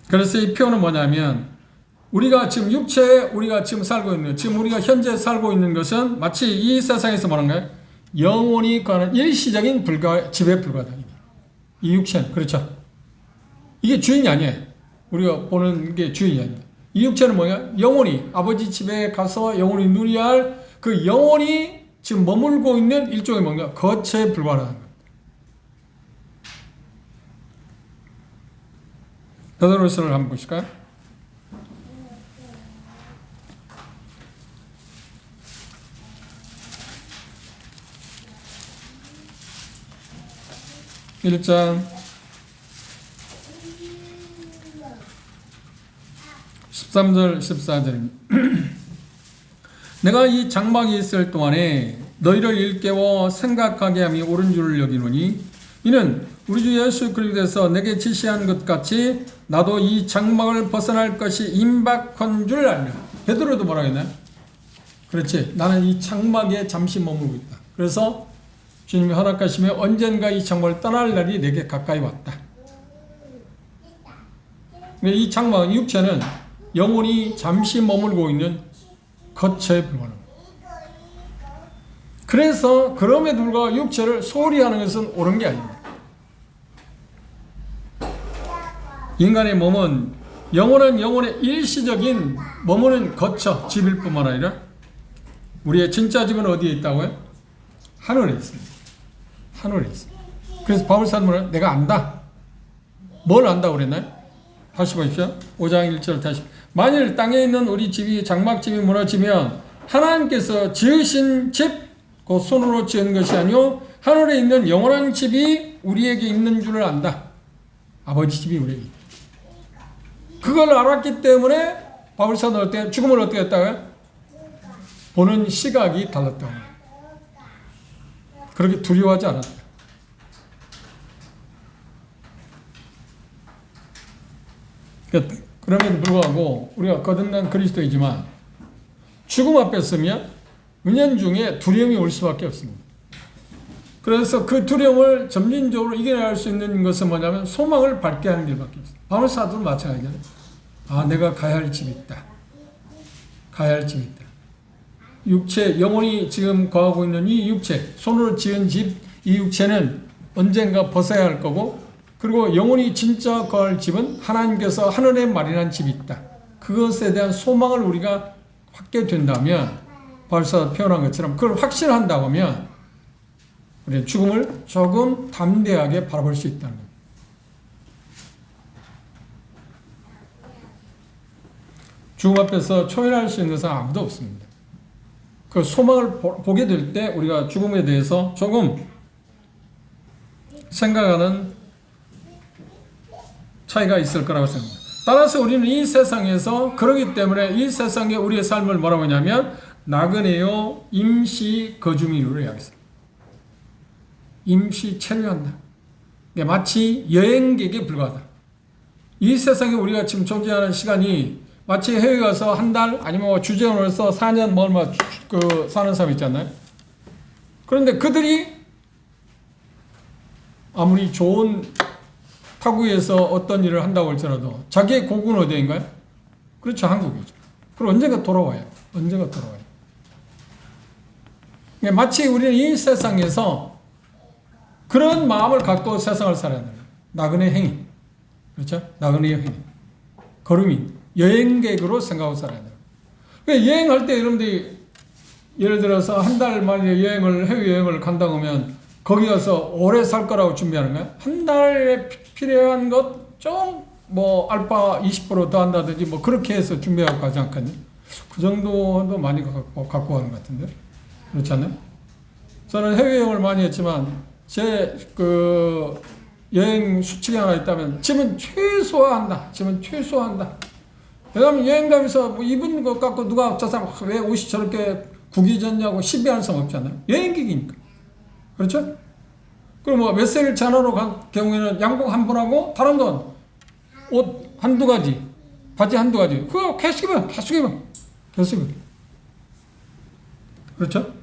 그래서 이 표현은 뭐냐면 우리가 지금 육체에 우리가 지금 살고 있는 지금 우리가 현재 살고 있는 것은 마치 이 세상에서 말하는 거예요. 영원히 관한 일시적인 지배에 불과하다. 이 육체는 그렇죠. 이게 주인이 아니에요. 우리가 보는 게 주인이 아닙니다. 이 육체는 뭐냐? 영원히 아버지 집에 가서 영원히 누려야 할 그 영원히 지금 머물고 있는 일종의 뭔가 거처에 불과하다는 겁니다. 데살로니가서를 한번 보실까요? (1장) 13절 14절입니다. 내가 이 장막이 있을 동안에 너희를 일깨워 생각하게 함이 옳은 줄을 여기노니 이는 우리 주 예수 그리스도께서 내게 지시한 것 같이 나도 이 장막을 벗어날 것이 임박한 줄 알며. 베드로도 뭐라고 했나요? 그렇지. 나는 이 장막에 잠시 머물고 있다. 그래서 주님이 허락하시며 언젠가 이 장막을 떠날 날이 내게 가까이 왔다. 이 장막, 이 육체는 영원히 잠시 머물고 있는 거처에 불과한 겁니다. 그래서 그럼에도 불구하고 육체를 소홀히 하는 것은 옳은 게 아닙니다. 인간의 몸은 영원의 일시적인 머무는 거처, 집일 뿐만 아니라 우리의 진짜 집은 어디에 있다고요? 하늘에 있습니다. 하늘에 있습니다. 그래서 바울 사도는 내가 안다. 뭘 안다고 그랬나요? 다시 보십시오. 5장 1절 다시. 만일 땅에 있는 우리 집이 장막집이 무너지면 하나님께서 지으신 집, 그 손으로 지은 것이 아니요 하늘에 있는 영원한 집이 우리에게 있는 줄을 안다. 아버지 집이 우리에게 있다. 그걸 알았기 때문에 바울 사도는 죽음을 어떻게 했다고요? 보는 시각이 달랐다고. 그렇게 두려워하지 않았다. 그럼에도 불구하고 우리가 거듭난 그리스도이지만 죽음 앞에 서면 은연중에 두려움이 올 수밖에 없습니다. 그래서 그 두려움을 점진적으로 이겨낼 수 있는 것은 뭐냐면 소망을 갖게 하는 길밖에 없습니다. 바울 사도도 마찬가지잖아요. 아, 내가 가야 할 집이 있다. 가야 할 집이 있다. 육체, 영혼이 지금 거하고 있는 이 육체, 손으로 지은 집, 이 육체는 언젠가 벗어야 할 거고, 그리고 영혼이 진짜 거할 집은 하나님께서 하늘에 마련한 집이 있다. 그것에 대한 소망을 우리가 갖게 된다면, 바울사도 표현한 것처럼 그걸 확신한다고 하면 우리는 죽음을 조금 담대하게 바라볼 수 있다는 겁니다. 죽음 앞에서 초연할 수 있는 사람 아무도 없습니다. 그 소망을 보게 될 때 우리가 죽음에 대해서 조금 생각하는 차이가 있을 거라고 생각합니다. 따라서 우리는 이 세상에서 그러기 때문에 이 세상에 우리의 삶을 뭐라고 하냐면 나그네요 임시 거주민으로 해야겠습니다. 임시 체류한다. 마치 여행객에 불과하다. 이 세상에 우리가 지금 존재하는 시간이 마치 해외 가서 한 달 아니면 주재원으로서 4년 사는 사람 있잖아요. 그런데 그들이 아무리 좋은 타국에서 어떤 일을 한다고 할지라도 자기의 고국은 어디인가요? 그렇죠. 한국이죠. 그리고 언젠가 돌아와요. 언젠가 돌아와요. 마치 우리는 이 세상에서 그런 마음을 갖고 세상을 살아야 돼요. 나그네 행위. 그렇죠? 나그네 행위. 걸음인. 여행객으로 생각하고 살아야 돼요. 여행할 때 여러분들이 예를 들어서 한 달 만에 해외여행을 간다고 하면 거기 가서 오래 살 거라고 준비하는 거야? 한 달에 필요한 것 좀 알파 20% 더 한다든지 그렇게 해서 준비하고 가지 않겠니? 그 정도도 많이 갖고 가는 것 같은데? 그렇지 않나요? 저는 해외여행을 많이 했지만 제 여행 수칙이 하나 있다면 짐은 최소화한다. 왜냐하면 여행 가면서 입은 것 갖고 누가 저 사람 왜 옷이 저렇게 구기졌냐고 시비할 사람 없잖아요. 여행객이니까. 그렇죠? 그럼 뭐 메시지를 전하러 간 경우에는 양복 한 벌하고 다른 건 옷 한두 가지, 바지 한두 가지. 그거 계속 입어. 그렇죠?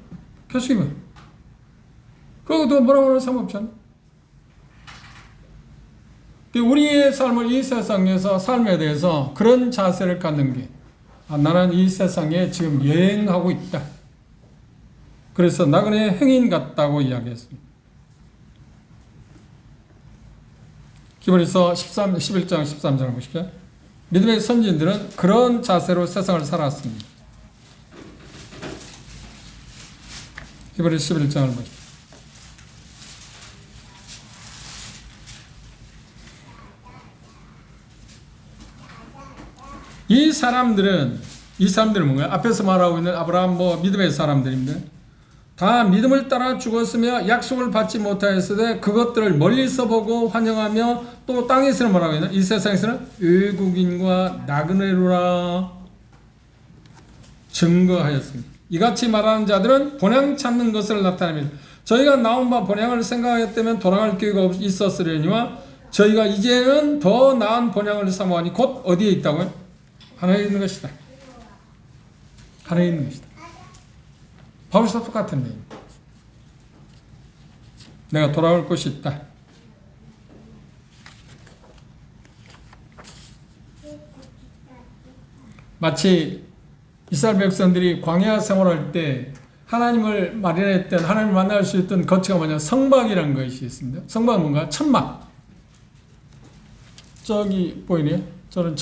계속 입어. 그것도 뭐라고 하는 상관없잖아. 우리의 삶을 이 세상에서 삶에 대해서 그런 자세를 갖는 게 나는 이 세상에 지금 여행하고 있다. 그래서 나그네 행인 같다고 이야기했습니다. 히브리서 11장 13절을 보십시오. 믿음의 선진들은 그런 자세로 세상을 살았습니다. 히브리 11장을 보십시오. 이 사람들은 뭔가요? 앞에서 말하고 있는 아브라함 믿음의 사람들입니다. 다 믿음을 따라 죽었으며 약속을 받지 못하였으되 그것들을 멀리서 보고 환영하며 또 땅에서는 뭐라고 했나? 이 세상에서는 외국인과 나그네로라 증거하였습니다. 이같이 말하는 자들은 본향 찾는 것을 나타냅니다. 저희가 나온 바 본향을 생각하였다면 돌아갈 기회가 있었으려니와 저희가 이제는 더 나은 본향을 사모하니 곧 어디에 있다고요? 하나에 있는 것이다. 하나에 있는 것이다. 바울도 똑같은 내용. 내가 돌아올 곳이 있다. 마치 이스라엘 백성들이 광야 생활할 때 하나님을 마련했던, 하나님을 만날 수 있던 거처가 뭐냐? 성막이라는 것이 있습니다. 성막은 뭔가? 천막. 저기 보이네요. 저는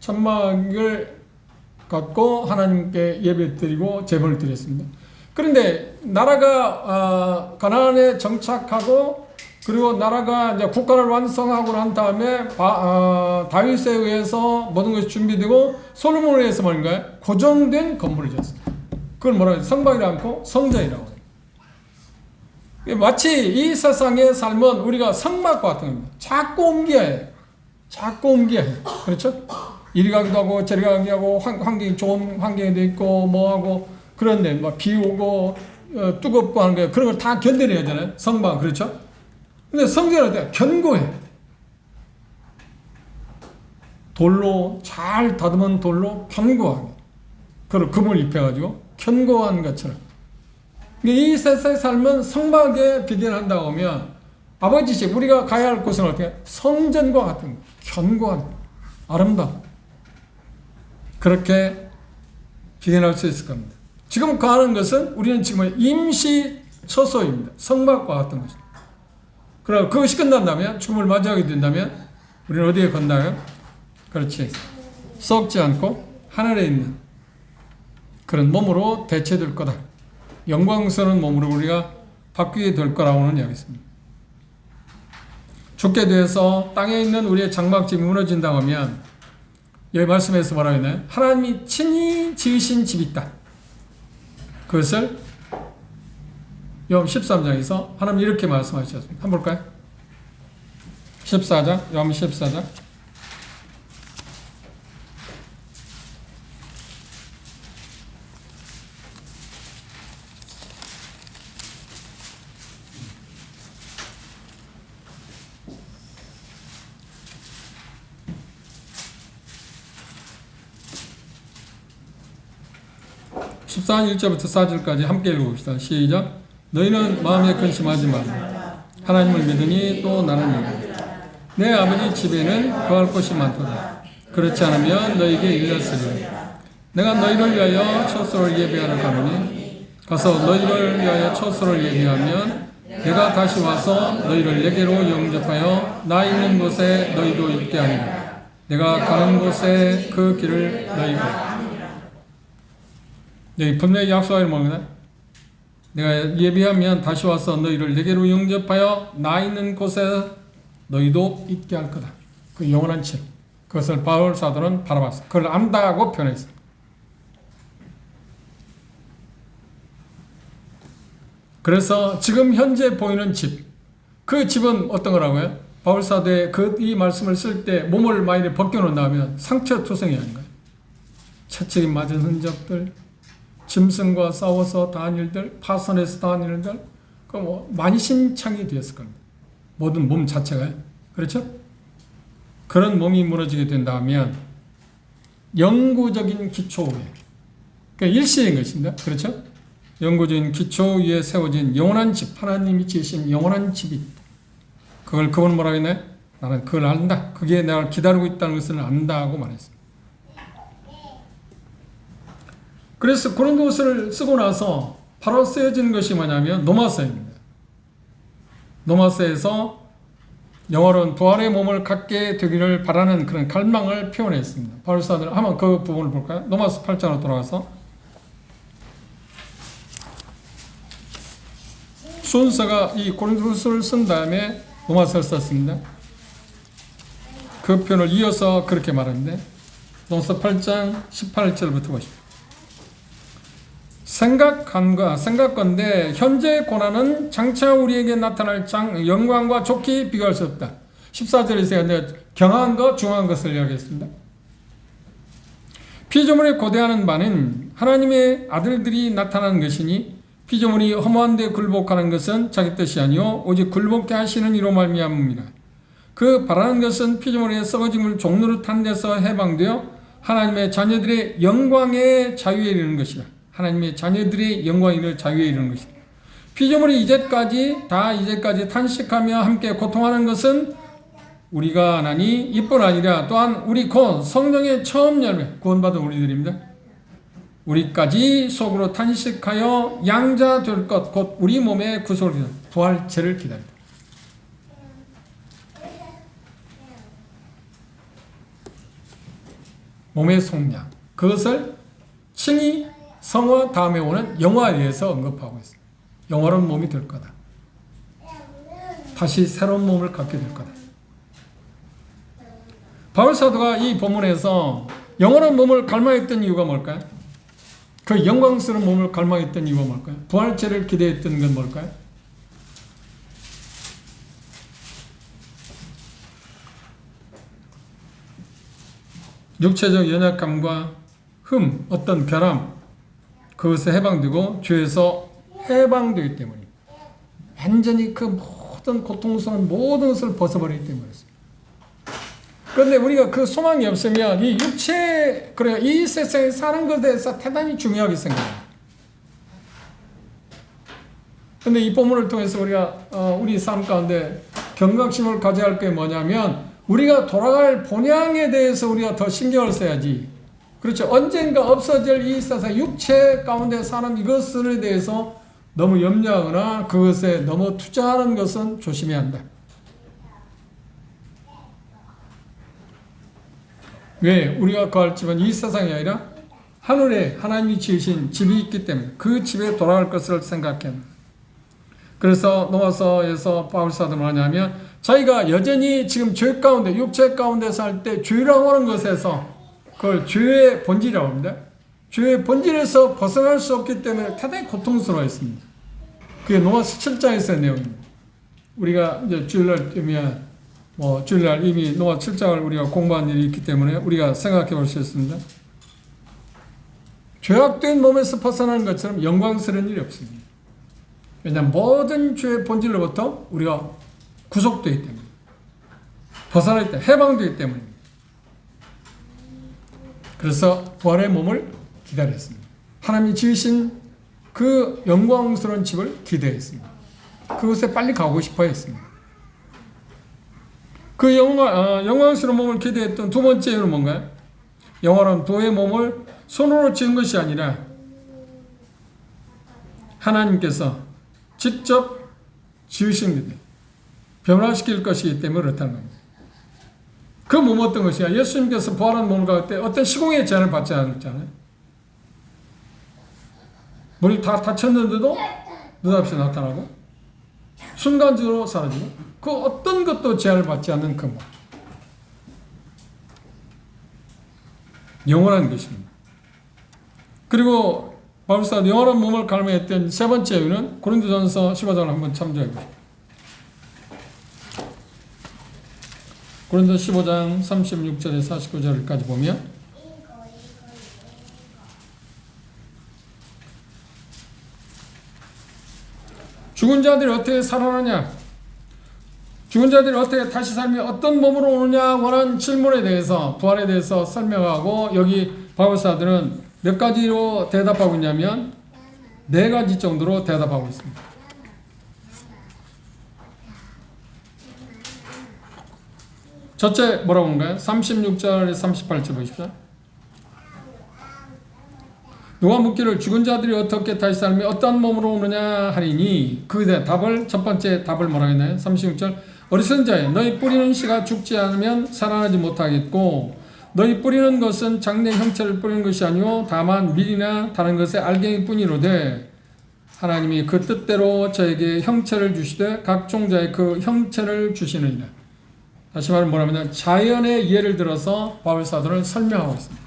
천막을 갖고 하나님께 예배드리고 제물을 드렸습니다. 그런데 나라가 가나안에 정착하고 그리고 나라가 이제 국가를 완성하고 난 다음에 다윗에 의해서 모든 것이 준비되고 솔로몬에 의해서 뭔가요? 고정된 건물을 지었습니다. 그걸 뭐라고 해요? 성막이라 않고 성전이라고 해요. 마치 이 세상의 삶은 우리가 성막과 같은 겁니다. 자꾸 옮겨야 해요. 그렇죠? 이리 가기도 하고 저리 가기도 하고 환경이 좋은 환경에도 있고 뭐하고 그런데 막 비 오고 뜨겁고 하는 거 그런 걸 다 견뎌내야 하잖아요. 성막 그렇죠? 근데 성전은 어때요? 견고해. 돌로 잘 다듬은 돌로 견고하게 그걸 금을 입혀가지고 견고한 것처럼 이 세상의 삶은 성막에 비견한다고 하면 아버지 집 우리가 가야 할 곳은 어떻게? 성전과 같은 거. 견고한 아름다움 그렇게 비견할 수 있을 겁니다. 지금 가는 것은 우리는 지금 임시 처소입니다. 성막과 같은 것입니다. 그럼 그것이 끝난다면 죽음을 맞이하게 된다면 우리는 어디에 건너요? 그렇지. 썩지 않고 하늘에 있는 그런 몸으로 대체될 거다. 영광스러운 몸으로 우리가 바뀌게 될 거라고는 이야기했습니다. 죽게 돼서 땅에 있는 우리의 장막집이 무너진다고 하면 여기 말씀에서 뭐라고 했나요? 하나님이 친히 지으신 집이 있다. 그것을 요한 13장에서 하나님 이렇게 말씀하셨습니다. 한번 볼까요? 14장, 요한 14장. 십사 1절부터 4절까지 함께 읽어봅시다. 시작. 너희는 마음에 근심하지 말라. 하나님을 믿으니 또 나를 믿으라. 내 아버지 집에는 거할 곳이 많도다. 그렇지 않으면 너희에게 일렀으리라. 내가 너희를 위하여 처소를 예비하러 가노니 가서 너희를 위하여 처소를 예비하면 내가 다시 와서 너희를 내게로 영접하여 나 있는 곳에 너희도 있게 하리라. 내가 가는 곳에 그 길을 너희가 여기 분명히 약속하는 겁니다. 내가 예비하면 다시 와서 너희를 내게로 영접하여 나 있는 곳에 너희도 있게 할 거다. 그 영원한 칠. 그것을 바울 사도는 바라봤어. 그걸 안다고 표현했어. 그래서 지금 현재 보이는 집, 그 집은 어떤 거라고요? 바울 사도의 이 말씀을 쓸 때 몸을 많이 벗겨놓는다면 상처투성이 아닌가요? 채찍이 맞은 흔적들, 짐승과 싸워서 당한 일들, 파선에서 당한 일들, 그 뭐 만신창이 되었을 겁니다. 모든 몸 자체가. 그렇죠? 그런 몸이 무너지게 된다면 영구적인 기초 위에, 그러니까 일시인 것입니다. 그렇죠? 영구적인 기초 위에 세워진 영원한 집, 하나님이 지으신 영원한 집이 있다. 그건 뭐라고 했나요? 나는 그걸 안다. 그게 나를 기다리고 있다는 것을 안다고 말했습니다. 그래서 고린도서를 쓰고 나서 바로 쓰여진 것이 뭐냐면 로마서입니다. 로마서에서 영원한 부활의 몸을 갖게 되기를 바라는 그런 갈망을 표현했습니다. 바울 사도는 한번 그 부분을 볼까요? 로마서 8장으로 돌아가서 순서가 이 고린도서를 쓴 다음에 로마서를 썼습니다. 그 표현을 이어서 그렇게 말하는데 로마서 8장 18절부터 보십시오. 생각건대 현재의 고난은 장차 우리에게 나타날 영광과 좋게 비교할 수 없다. 14절에서 경한 것, 중한 것을 이야기했습니다. 피조물에 고대하는 바는 하나님의 아들들이 나타나는 것이니 피조물이 허무한 데 굴복하는 것은 자기 뜻이 아니요 오직 굴복케 하시는 이로 말미암습니다. 그 바라는 것은 피조물의 썩어짐을 종로로 탄 데서 해방되어 하나님의 자녀들의 영광의 자유에 이르는 것이다. 하나님의 자녀들의 영광에 이르는 자유에 이르는 것이다. 피조물이 이제까지 탄식하며 함께 고통하는 것은 우리가 하나니 이뿐 아니라 또한 우리 곧 성령의 처음 열매 구원받은 우리들입니다. 우리까지 속으로 탄식하여 양자 될 것 곧 우리 몸의 구속을 기다려 부활체를 기다린다. 몸의 속량 그것을 칭의 성화 다음에 오는 영화에 대해서 언급하고 있습니다. 영화로운 몸이 될 거다. 다시 새로운 몸을 갖게 될 거다. 바울 사도가 이 본문에서 영원한 몸을 갈망했던 이유가 뭘까요? 그 영광스러운 몸을 갈망했던 이유가 뭘까요? 부활체를 기대했던 건 뭘까요? 육체적 연약함과 어떤 결함, 그것에 해방되고 죄에서 해방되기 때문입니다. 완전히 그 모든 고통스러운 모든 것을 벗어버리기 때문이었습니다. 그런데 우리가 그 소망이 없으면 이 육체, 그래 이 세상에 사는 것에 대해서 대단히 중요하게 생각합니다. 그런데 이 본문을 통해서 우리가 우리 삶 가운데 경각심을 가져야 할 게 뭐냐면 우리가 돌아갈 본향에 대해서 우리가 더 신경을 써야지. 그렇죠. 언젠가 없어질 이 세상 육체 가운데 사는 이것에 대해서 너무 염려하거나 그것에 너무 투자하는 것은 조심해야 한다. 왜? 우리가 거할 집은 이 세상이 아니라 하늘에 하나님이 지으신 집이 있기 때문에 그 집에 돌아갈 것을 생각해야 합니다. 그래서 로마서에서 바울 사도는 뭐냐면 자기가 여전히 지금 죄 가운데 육체 가운데 살 때 죄라고 하는 것에서 그걸 죄의 본질이라고 합니다. 죄의 본질에서 벗어날 수 없기 때문에 대단히 고통스러워했습니다. 그게 로마서 7장에서의 내용입니다. 우리가 이제 주일날 이미 로마 7장을 우리가 공부한 일이 있기 때문에 우리가 생각해 볼 수 있습니다. 죄악된 몸에서 벗어나는 것처럼 영광스러운 일이 없습니다. 왜냐하면 모든 죄의 본질로부터 우리가 구속되기 때문에 벗어나기 때문에 해방되기 때문입니다. 그래서 부활의 몸을 기다렸습니다. 하나님이 지으신 그 영광스러운 집을 기대했습니다. 그곳에 빨리 가고 싶어 했습니다. 그 영광스러운 몸을 기대했던 두 번째 이유는 뭔가요? 영원한 부의 몸을 손으로 지은 것이 아니라 하나님께서 직접 지으신 것을 변화시킬 것이기 때문에 그렇다는 겁니다. 그 몸 어떤 것이야? 예수님께서 부활한 몸을 가질 때 어떤 시공의 제한을 받지 않았잖아요. 머리 다 다쳤는데도 느닷없이 나타나고 순간적으로 사라지고 그 어떤 것도 제한을 받지 않는 그 몸. 영원한 것입니다. 그리고 바울사도 영원한 몸을 갈망했던 세 번째 이유는 고린도전서 15장을 한번 참조해 보십시오. 고린도 15장 36절에서 49절까지 보면 죽은 자들이 어떻게 살아나냐? 죽은 자들이 어떻게 다시 살며 어떤 몸으로 오느냐 하는 질문에 대해서, 부활에 대해서 설명하고, 여기 바울사들은 몇 가지로 대답하고 있냐면 4가지 정도로 대답하고 있습니다. 첫째 뭐라고 하는가요? 36절에 38절 보십시오. 누가 묻기를 죽은 자들이 어떻게 다시 살며 어떠한 몸으로 오느냐 하리니, 그 답을, 첫 번째 답을 뭐라고 했나요? 36절, 어리석은 자여, 너희 뿌리는 씨가 죽지 않으면 살아나지 못하겠고, 너희 뿌리는 것은 장래 형체를 뿌리는 것이 아니오 다만 밀이나 다른 것의 알갱이 뿐이로되, 하나님이 그 뜻대로 저에게 형체를 주시되 각종 자의 그 형체를 주시느니라. 다시 말하면 뭐냐면 자연의 예를 들어서 바울사도는 설명하고 있습니다.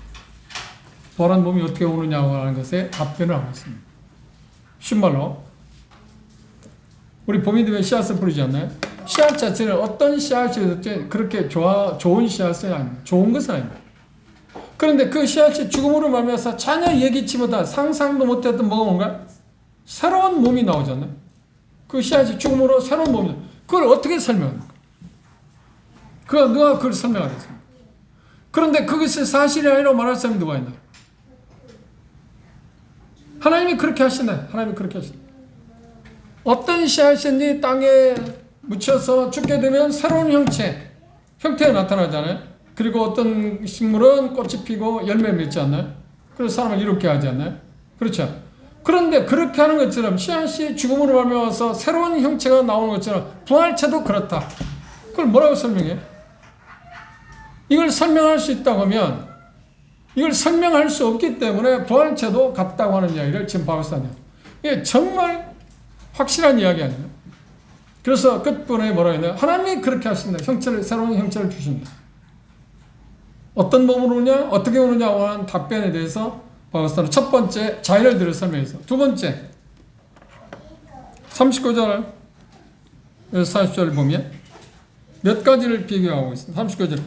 부활한 몸이 어떻게 오느냐고 하는 것에 답변을 하고 있습니다. 쉬운 말로, 우리 봄이 되면 씨앗을 뿌리지 않나요? 씨앗 자체는 어떤 씨앗이 그렇게 좋은 씨앗은 아닙니다. 좋은 것은 아닙니다. 그런데 그 씨앗이 죽음으로 말미암아서 전혀 예기치 못한, 상상도 못했던 뭐가 뭔가 새로운 몸이 나오잖아요. 그 씨앗이 죽음으로 새로운 몸이 나와요. 그걸 어떻게 설명합니까? 누가 그걸 설명하겠습니까? 그런데 그것이 사실이 아니라고 말할 사람이 누가 있나요? 하나님이 그렇게 하시나요? 하나님이 그렇게 하시나요? 어떤 씨앗이든지 땅에 묻혀서 죽게 되면 새로운 형태가 나타나잖아요. 그리고 어떤 식물은 꽃이 피고 열매 맺지 않나요? 그래서 사람을 이롭게 하지 않나요? 그렇죠. 그런데 그렇게 하는 것처럼 씨앗이 죽음으로 말미암아서 새로운 형체가 나오는 것처럼 부활체도 그렇다. 그걸 뭐라고 설명해요? 이걸 설명할 수 있다고 하면, 이걸 설명할 수 없기 때문에 부활체도 같다고 하는 이야기를 지금 바울사는, 이게 정말 확실한 이야기 아니에요. 그래서 끝부분에 뭐라고 했나요? 하나님이 그렇게 하신다. 새로운 형체를 주신다. 어떤 몸으로 오느냐, 어떻게 오느냐 하는 답변에 대해서 바울사는 첫 번째 자연을 들어 설명해서, 두 번째 39절 40절을 보면 몇 가지를 비교하고 있습니다. 39절,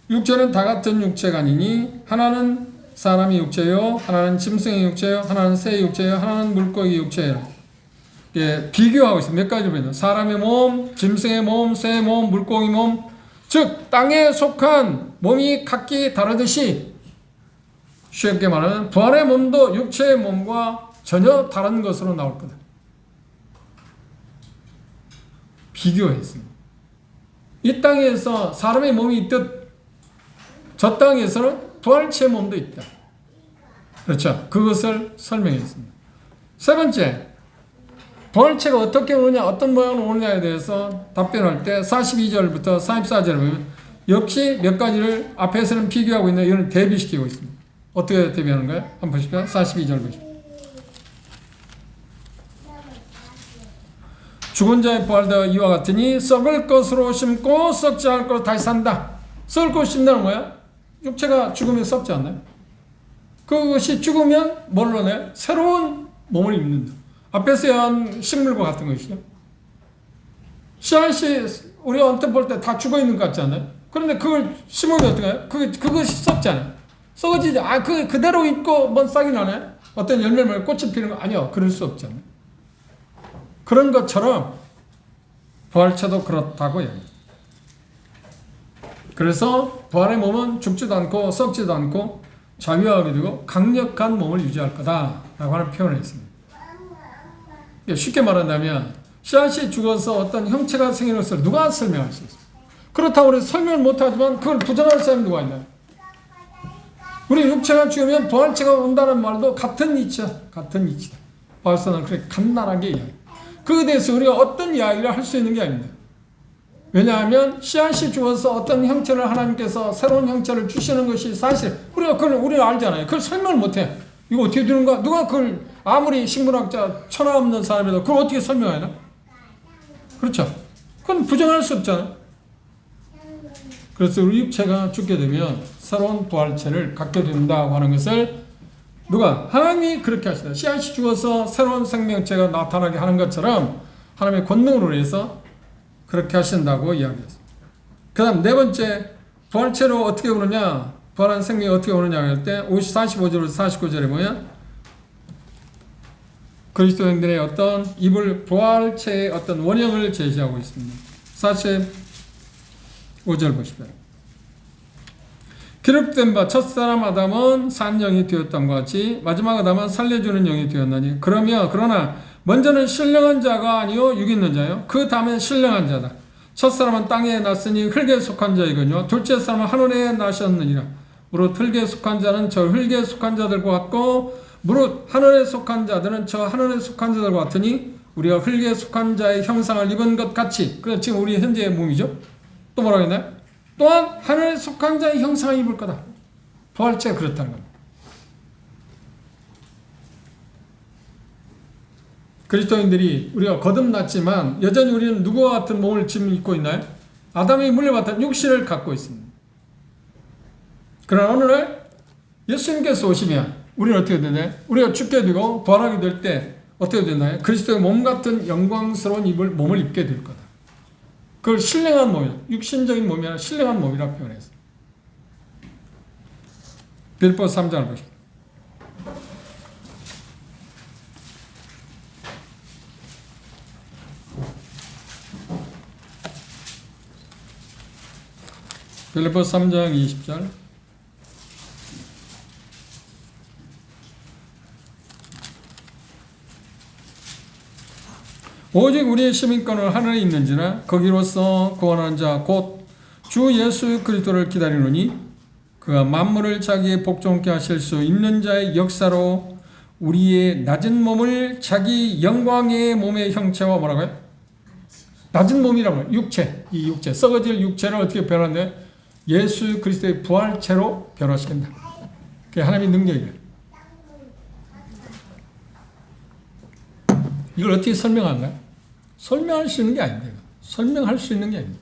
육체는 다 같은 육체가 아니니 하나는 사람의 육체요, 하나는 짐승의 육체요, 하나는 새의 육체요, 하나는 물고기 육체요. 예, 비교하고 있습니다. 몇 가지를 보면 사람의 몸, 짐승의 몸, 새의 몸, 물고기 몸, 즉 땅에 속한 몸이 각기 다르듯이, 쉽게 말하면 부활의 몸도 육체의 몸과 전혀 다른 것으로 나올 거다. 비교했습니다. 이 땅에서 사람의 몸이 있듯 저 땅에서는 부활체의 몸도 있다. 그렇죠. 그것을 설명했습니다. 세 번째, 부활체가 어떻게 오느냐, 어떤 모양으로 오느냐에 대해서 답변할 때 42절부터 44절을 보면 역시 몇 가지를 앞에서는 비교하고 있는데 이거는 대비시키고 있습니다. 어떻게 대비하는 거예요? 한번 보십시오. 42절 보십시오. 죽은 자의 부활도 이와 같으니 썩을 것으로 심고 썩지 않을 것으로 다시 산다. 썩을 것으로 심다는 거야? 육체가 죽으면 썩지 않나요? 그것이 죽으면 뭘로 내? 새로운 몸을 입는다. 앞에서 한 식물과 같은 것이죠. 씨앗이 우리가 언뜻 볼 때 다 죽어 있는 것 같지 않아요? 그런데 그걸 심으면 어떻게 해요? 그것이 썩지 않아요. 썩어지지. 그대로 있고 뭔 싹이 나나요? 어떤 열매를 꽃이 피는 거 아니요. 그럴 수 없잖아요. 그런 것처럼 부활체도 그렇다고 얘기합니다. 그래서 부활의 몸은 죽지도 않고 썩지도 않고 자유하게 되고 강력한 몸을 유지할 거다라고 하는 표현을 했습니다. 쉽게 말한다면 씨앗이 죽어서 어떤 형체가 생기는 것을 누가 설명할 수 있어요? 그렇다고 우리 설명을 못하지만 그걸 부정할 사람이 누가 있나요? 우리 육체가 죽으면 부활체가 온다는 말도 같은 이치야. 같은 이치다. 바울사는 그렇게 간단하게 이야기해요. 그에 대해서 우리가 어떤 이야기를 할 수 있는 게 아닙니다. 왜냐하면 씨앗이 죽어서 어떤 형체를 하나님께서 새로운 형체를 주시는 것이 사실 우리가 알잖아요. 그걸 설명을 못해. 이거 어떻게 되는가? 누가 그걸 아무리 식물학자 천하 없는 사람이라도 그걸 어떻게 설명하나? 그렇죠. 그건 부정할 수 없잖아요. 그래서 우리 육체가 죽게 되면 새로운 부활체를 갖게 된다고 하는 것을 누가? 하나님이 그렇게 하시다. 씨앗이 죽어서 새로운 생명체가 나타나게 하는 것처럼 하나님의 권능으로 해서 그렇게 하신다고 이야기했습니다. 그 다음 네 번째, 부활체로 어떻게 오느냐, 부활한 생명이 어떻게 오느냐 할 때 45절에서 49절에 보면 그리스도인들의 어떤 이불 부활체의 어떤 원형을 제시하고 있습니다. 45절 보십시오. 기록된 바 첫사람 아담은 산 영이 되었던 것 같이 마지막 아담은 살려주는 영이 되었나니 그러나 먼저는 신령한 자가 아니요 육 있는 자요 그 다음에 신령한 자다. 첫사람은 땅에 났으니 흙에 속한 자이거니와 둘째 사람은 하늘에 나셨느니라. 무릇 흙에 속한 자는 저 흙에 속한 자들과 같고 무릇 하늘에 속한 자들은 저 하늘에 속한 자들과 같으니 우리가 흙에 속한 자의 형상을 입은 것 같이. 그래서 지금 우리 현재의 몸이죠. 또 뭐라고 했나요? 또한 하늘에 속한 자의 형상을 입을 거다. 부활체가 그렇다는 겁니다. 그리스도인들이 우리가 거듭났지만 여전히 우리는 누구와 같은 몸을 지금 입고 있나요? 아담이 물려받던 육신을 갖고 있습니다. 그러나 어느 날 예수님께서 오시면 우리는 어떻게 되나요? 우리가 죽게 되고 부활하게 될 때 어떻게 되나요? 그리스도의 몸 같은 영광스러운 몸을 입게 될 거다. 그걸 신령한 몸이라, 육신적인 몸이 아니라 신령한 몸이라 표현했어요. 빌립보서 3장을 보십시오. 빌립보서 3장 20절. 오직 우리의 시민권은 하늘에 있는지라 거기로서 구원하는 자 곧 주 예수 그리스도를 기다리노니 그가 만물을 자기의 복종케 하실 수 있는 자의 역사로 우리의 낮은 몸을 자기 영광의 몸의 형체와 뭐라고요? 낮은 몸이라고 육체, 이 육체, 썩어질 육체를 어떻게 변화하는데 예수 그리스도의 부활체로 변화시킨다. 그게 하나님의 능력이에요. 이걸 어떻게 설명할까요? 설명할 수 있는 게 아닌데, 설명할 수 있는 게 아닙니다.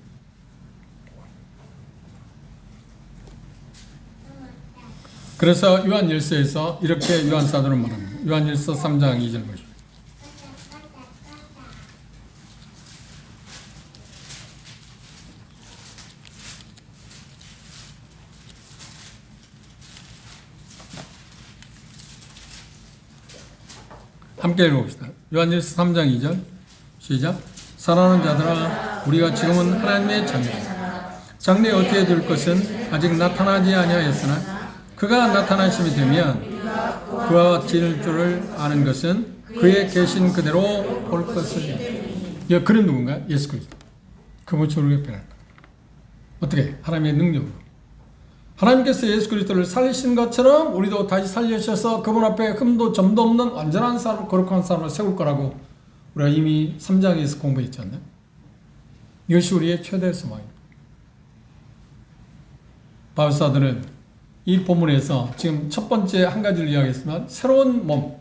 그래서 요한일서에서 이렇게 요한 사도는 말합니다. 요한일서 3장 2절 보십시오. 함께 읽어봅시다. 요한일서 3장 2절 시작. 사랑하는 자들아 우리가 지금은 하나님의 장래다. 장래에 어떻게 될 것은 아직 나타나지 아니하였으나 그가 나타나심이 되면 그와 같을 줄을 아는 것은 그의 계신 그대로 볼 것을. 그런 누군가? 예수 그리스도. 그분이 우리가 변한다. 어떻게? 하나님의 능력으로. 하나님께서 예수 그리스도를 살리신 것처럼 우리도 다시 살려주셔서 그분 앞에 흠도 점도 없는 완전한 사람, 거룩한 사람을 세울 거라고 우리가 이미 3장에서 공부했지 않나요? 이것이 우리의 최대 소망입니다. 바울사도는 이 본문에서 지금 첫 번째 한 가지를 이야기했지만 새로운 몸,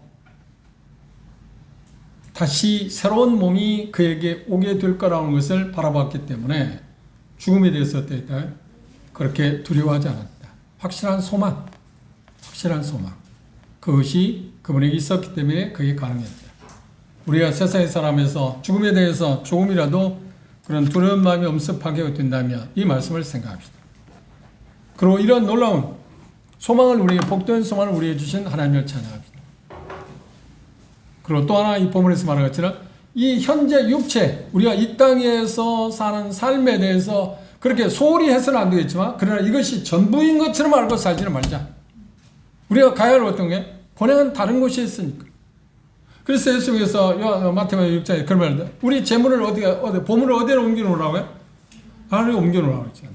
다시 새로운 몸이 그에게 오게 될 거라는 것을 바라봤기 때문에 죽음에 대해서 어땠다? 그렇게 두려워하지 않았다. 확실한 소망, 확실한 소망. 그것이 그분에게 있었기 때문에 그게 가능했다. 우리가 세상의 사람에서 죽음에 대해서 조금이라도 그런 두려운 마음이 엄습하게 된다면 이 말씀을 생각합시다. 그리고 이런 놀라운 소망을 우리에게, 복된 소망을 우리에게 주신 하나님을 찬양합시다. 그리고 또 하나 이 본문에서 말한 것처럼 이 현재 육체, 우리가 이 땅에서 사는 삶에 대해서 그렇게 소홀히 해서는 안 되겠지만 그러나 이것이 전부인 것처럼 알고 살지는 말자. 우리가 가야 할 어떤 게 본향은 다른 곳이 있으니까. 그래서 예수님께서 마태복음 6장에 그런 말을 합니다. 우리 재물을 보물을 어디로 옮겨놓으라고요? 하늘에 옮겨놓으라고 했잖아요.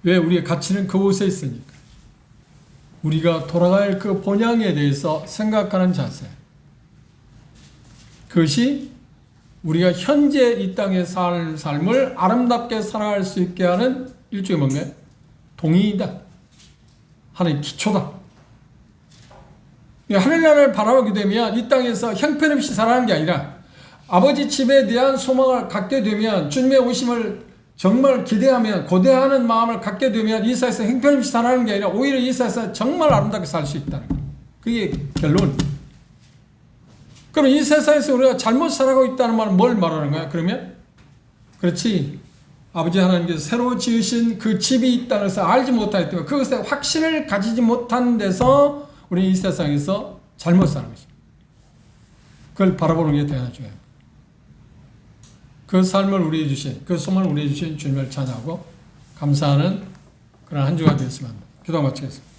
왜? 우리의 가치는 그곳에 있으니까. 우리가 돌아갈 그 본향에 대해서 생각하는 자세. 그것이 우리가 현재 이 땅에 살 삶을 아름답게 살아갈 수 있게 하는 일종의 뭔가요? 동의이다. 하나의 기초다. 하늘나라를 바라보게 되면 이 땅에서 형편없이 살아가는 게 아니라 아버지 집에 대한 소망을 갖게 되면 주님의 오심을 정말 기대하면 고대하는 마음을 갖게 되면 이 세상에서 형편없이 살아가는 게 아니라 오히려 이 세상에서 정말 아름답게 살 수 있다는 거예요. 그게 결론. 그럼 이 세상에서 우리가 잘못 살아가고 있다는 말은 뭘 말하는 거야? 그러면 그렇지. 아버지 하나님께서 새로 지으신 그 집이 있다는 것을 알지 못하기 때문에 그것에 확신을 가지지 못한 데서 우리 이 세상에서 잘못 사는 것입니다. 그걸 바라보는 게 대단히 중요합니다. 그 삶을 우리에게 주신, 그 소망을 우리에게 주신 주님을 찬양하고 감사하는 그런 한 주가 되었으면 합니다. 기도 마치겠습니다.